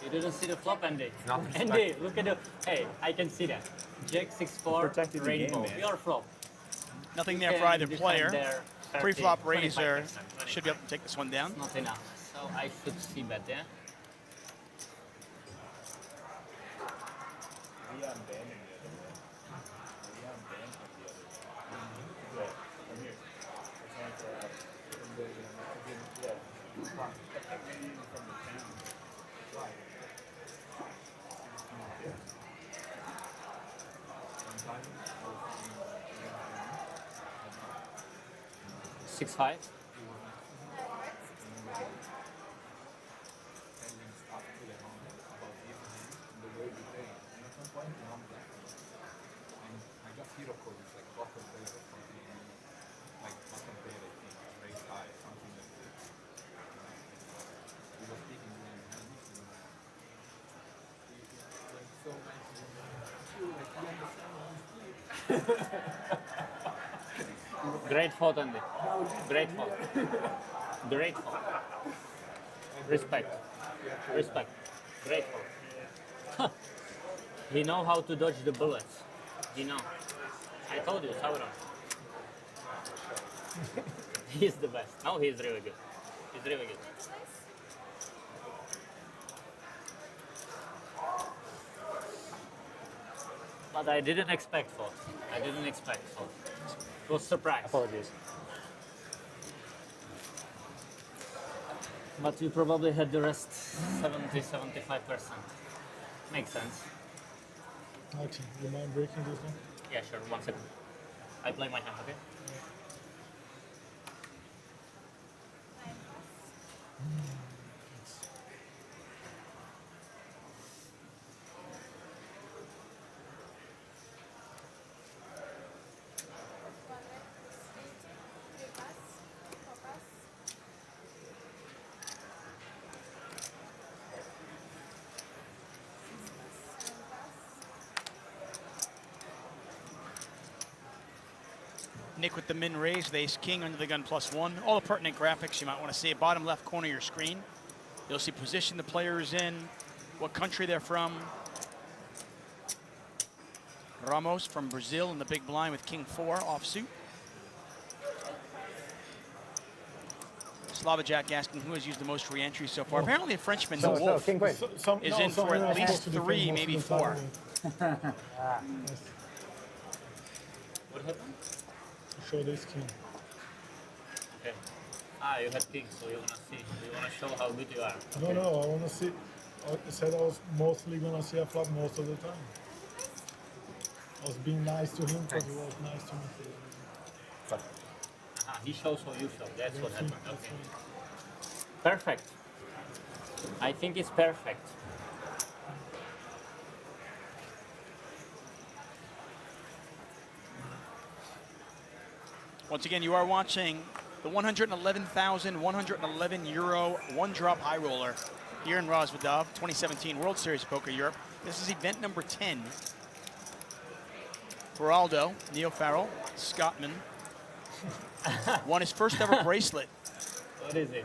You didn't see the flop, Andy. Not Andy, look at the. Hey, I can see that. Jack 6-4, Protected the rainbow. game, man. Your flop. Nothing You there for can either defend player. there 30, Pre-flop raiser 25%, should be able to take this one down. Not enough. So I should see bet, yeah? Six five. I got hero code, it's like bottom player or something. Like bottom player, I think, raise high, something like this. We were speaking to him, and this is like so nice. Like he understands. Great thought, Andy. Great thought. Great thought. Respect. Respect. Great thought. He know how to dodge the bullets. He know. I told you, Sauron. He's the best. No, he's really good. He's really good. But I didn't expect fault. I didn't expect fault. It was surprise. Apologies. But you probably had the rest 70-75%. Makes sense. Martin, you mind breaking this one? Yeah, sure. 1 second. I play my hand, okay? Nick with the min raise, the ace king under the gun +1. All the pertinent graphics you might want to see. Bottom left corner of your screen. You'll see position the player is in, what country they're from. Ramos from Brazil in the big blind with king 4 offsuit. Slavajack asking who has used the most re-entries so far. Apparently a Frenchman, the Wolf, King Queen. is in for at least 3, maybe 4. What happened? Show this king. Okay. Ah, you had king, so you wanna see. You wanna show how good you are. No, I want to see. I said I was mostly gonna see a flop most of the time. I was being nice to him because he was nice to me. He shows or you show. That's what That's happened. it, that's Okay. it. Perfect. I think it's perfect. Once again, you are watching the 111,111 euro one-drop high roller here in Rosvadov, 2017 World Series Poker Europe. This is event number 10. Geraldo, Neil Farrell, Scottman, won his first ever bracelet. What is it?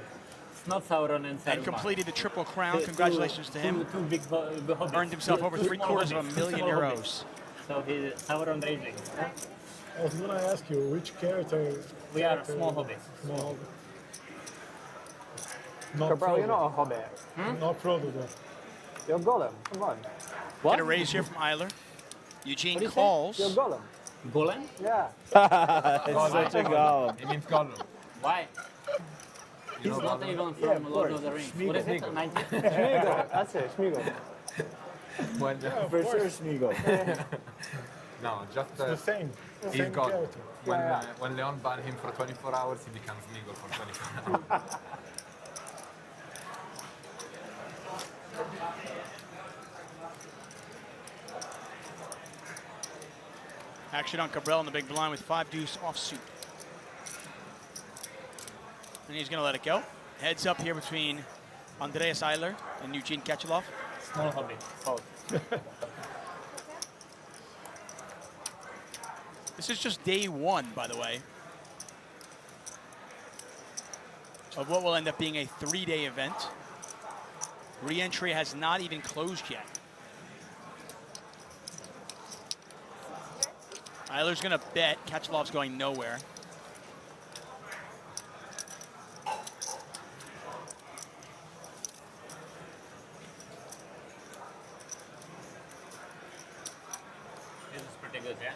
It's not Sauron and Saruman. And completed the Triple Crown. Congratulations to him. Two big hobbits. Earned himself over Two small $750,000 hobbits. euros. So he's Sauron racing. Huh? I was gonna ask you which character. We are small hobbits. Small hobbit. Not Cabral, Frodo. you're not a hobbit. Not Frodo though. You're Gollum. Come on. Get a raise here from Eiler. Eugene What do you say? calls. You're Gollum. Gollum? Yeah. It's such a golem. It means Gollum. Why? He's know not Gollum? even from Lord of the Rings. What is it? 19? Smeagol. That's it. Smeagol. When, For sure, Smeagol. no, just The same. he's Same Gollum. character. When Leon banned him for 24 hours, he becomes Smeagol for 24 hours. Action on Cabral in the big blind with 5-deuce offsuit. And he's going to let it go. Heads up here between Andreas Eiler and Eugene Kechelov. Small hobbit. Fault. This is just day one, by the way, of what will end up being a 3-day event. Re-entry has not even closed yet. Eiler's gonna bet. Kechelov's going nowhere. This is pretty good, yeah?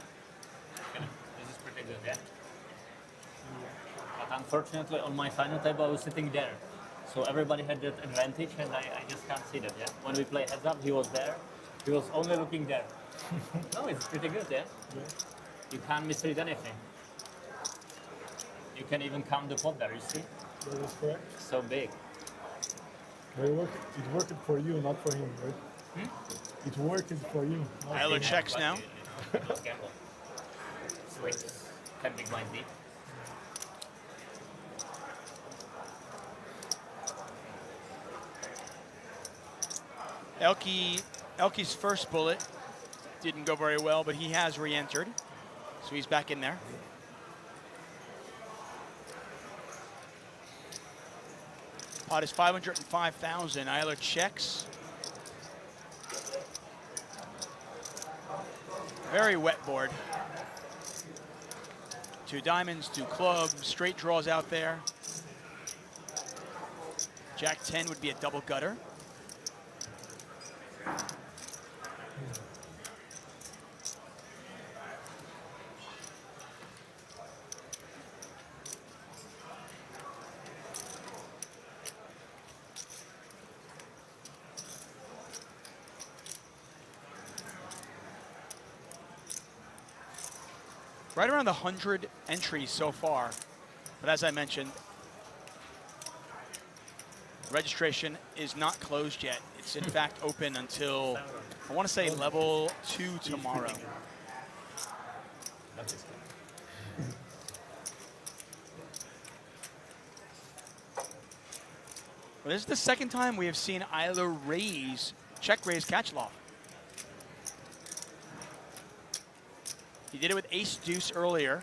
This is pretty good, yeah? But unfortunately, on my final table, I was sitting there. So everybody had that advantage, and I just can't see that, yeah? When we play heads up, he was there. He was only looking there. No, it's pretty good, yeah? You can't misread anything. You can even count the pot there, you see? That is correct. So big. But it worked for you, not for him, right? It worked for you. Not Eiler for him. checks now. Don't gamble. Sweet. 10 big blind deep. Elke's first bullet didn't go very well, but he has re-entered. So he's back in there. Pot is 505,000. Eiler checks. Very wet board. 2 diamonds, 2 clubs, straight draws out there. Jack 10 would be a double gutter. Right around the 100 entries so far. But as I mentioned, registration is not closed yet. It's in fact open until, I want to say, level 2 tomorrow. Well, this is the second time we have seen Eiler check raise Kechelov. He did it with ace deuce earlier,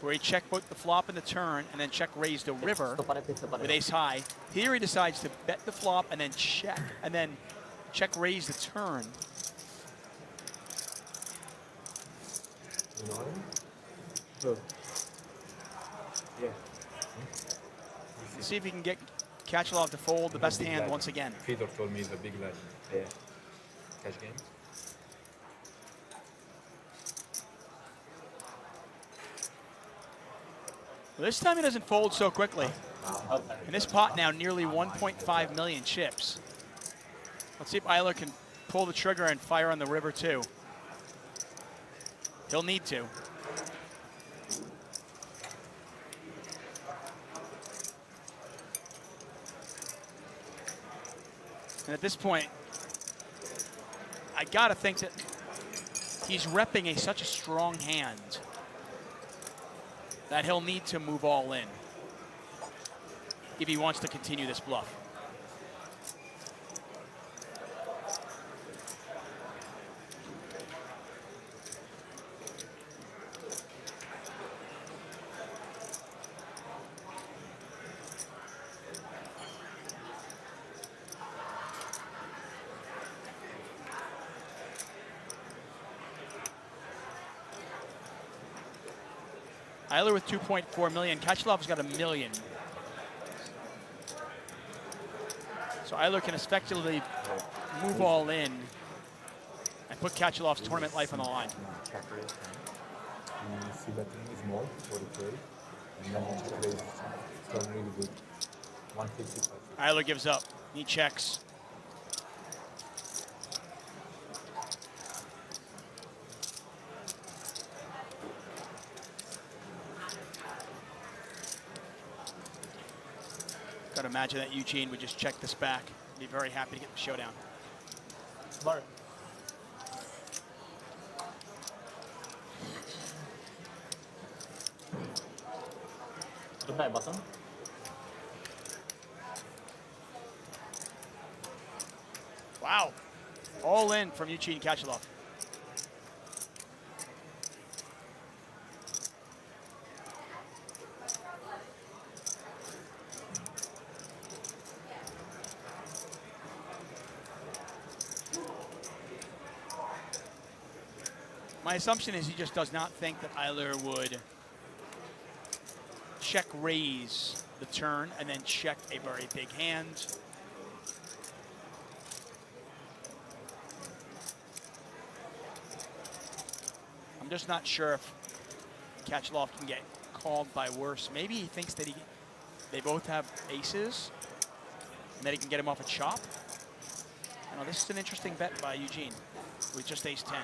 where he checked both the flop and the turn, and then check raised the river with ace high. Here he decides to bet the flop and then check raise the turn. Yeah. Let's see if he can get Kechelov to fold the best hand once again. Fedor told me he's a big lad. Yeah. Cash games. Well, this time he doesn't fold so quickly. In this pot now, nearly 1.5 million chips. Let's see if Eiler can pull the trigger and fire on the river too. He'll need to. And at this point, I gotta think that he's repping such a strong hand that he'll need to move all in if he wants to continue this bluff. Eiler with 2.4 million. Kachelov's got $1 million. So Eiler can effectively move all in and put Kachelov's tournament life on the line. Check raise. See that thing is more, 40K. And then check raise. It's done really good. 155. Eiler gives up. He checks. Gotta imagine that Eugene would just check this back. Be very happy to get the showdown. Smart. Reply button. Wow. All in from Eugene Kachelov. My assumption is he just does not think that Eiler would check raise the turn and then check a very big hand. I'm just not sure if Kachelov can get called by worse. Maybe he thinks that they both have aces and that he can get him off a chop. I know this is an interesting bet by Eugene with just ace-10.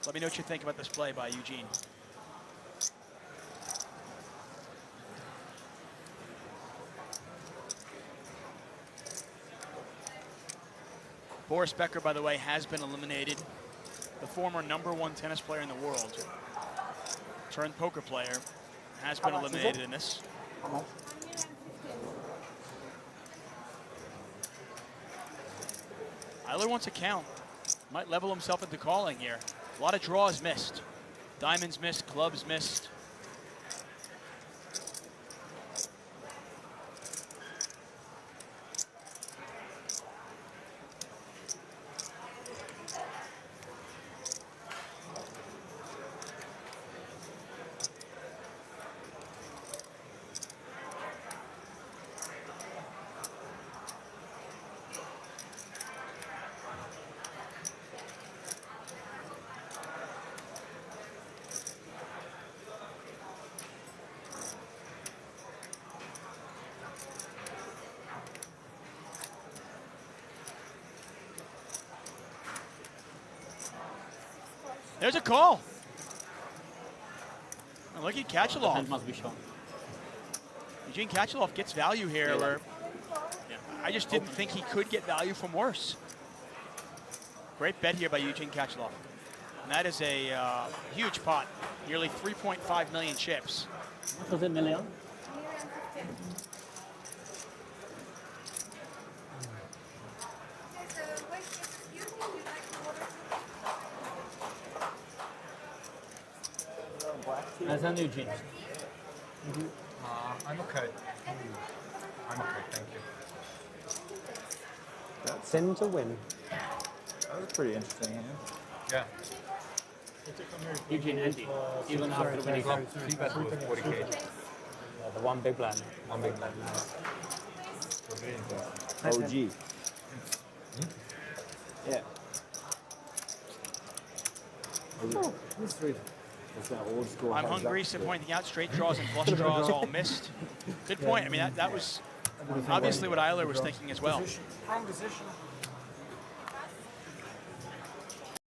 Let me know what you think about this play by Eugene. Boris Becker, by the way, has been eliminated. The former #1 tennis player in the world, turned poker player, has been eliminated in this. Eiler wants a count. Might level himself into calling here. A lot of draws missed. Diamonds missed, clubs missed. There's a call. And look at Kachelov. Hand must be shown. Eugene Kachelov gets value here where I just didn't think he could get value from worse. Great bet here by Eugene Kachelov. And that is a huge pot. Nearly 3.5 million chips. What was it, million? As an Eugene. I'm okay. I'm okay, thank you. Sin to win. That was pretty interesting hand. Yeah. Eugene empty. Even after winning. Three bet with 40K. The one big blind. One big blind. OG. Yeah. Oh, that's sweet. It's that old school. I'm hungry, so pointing out straight draws and flush draws all missed. Good point. I mean, that was Obviously what Eiler was thinking as well. Prime position.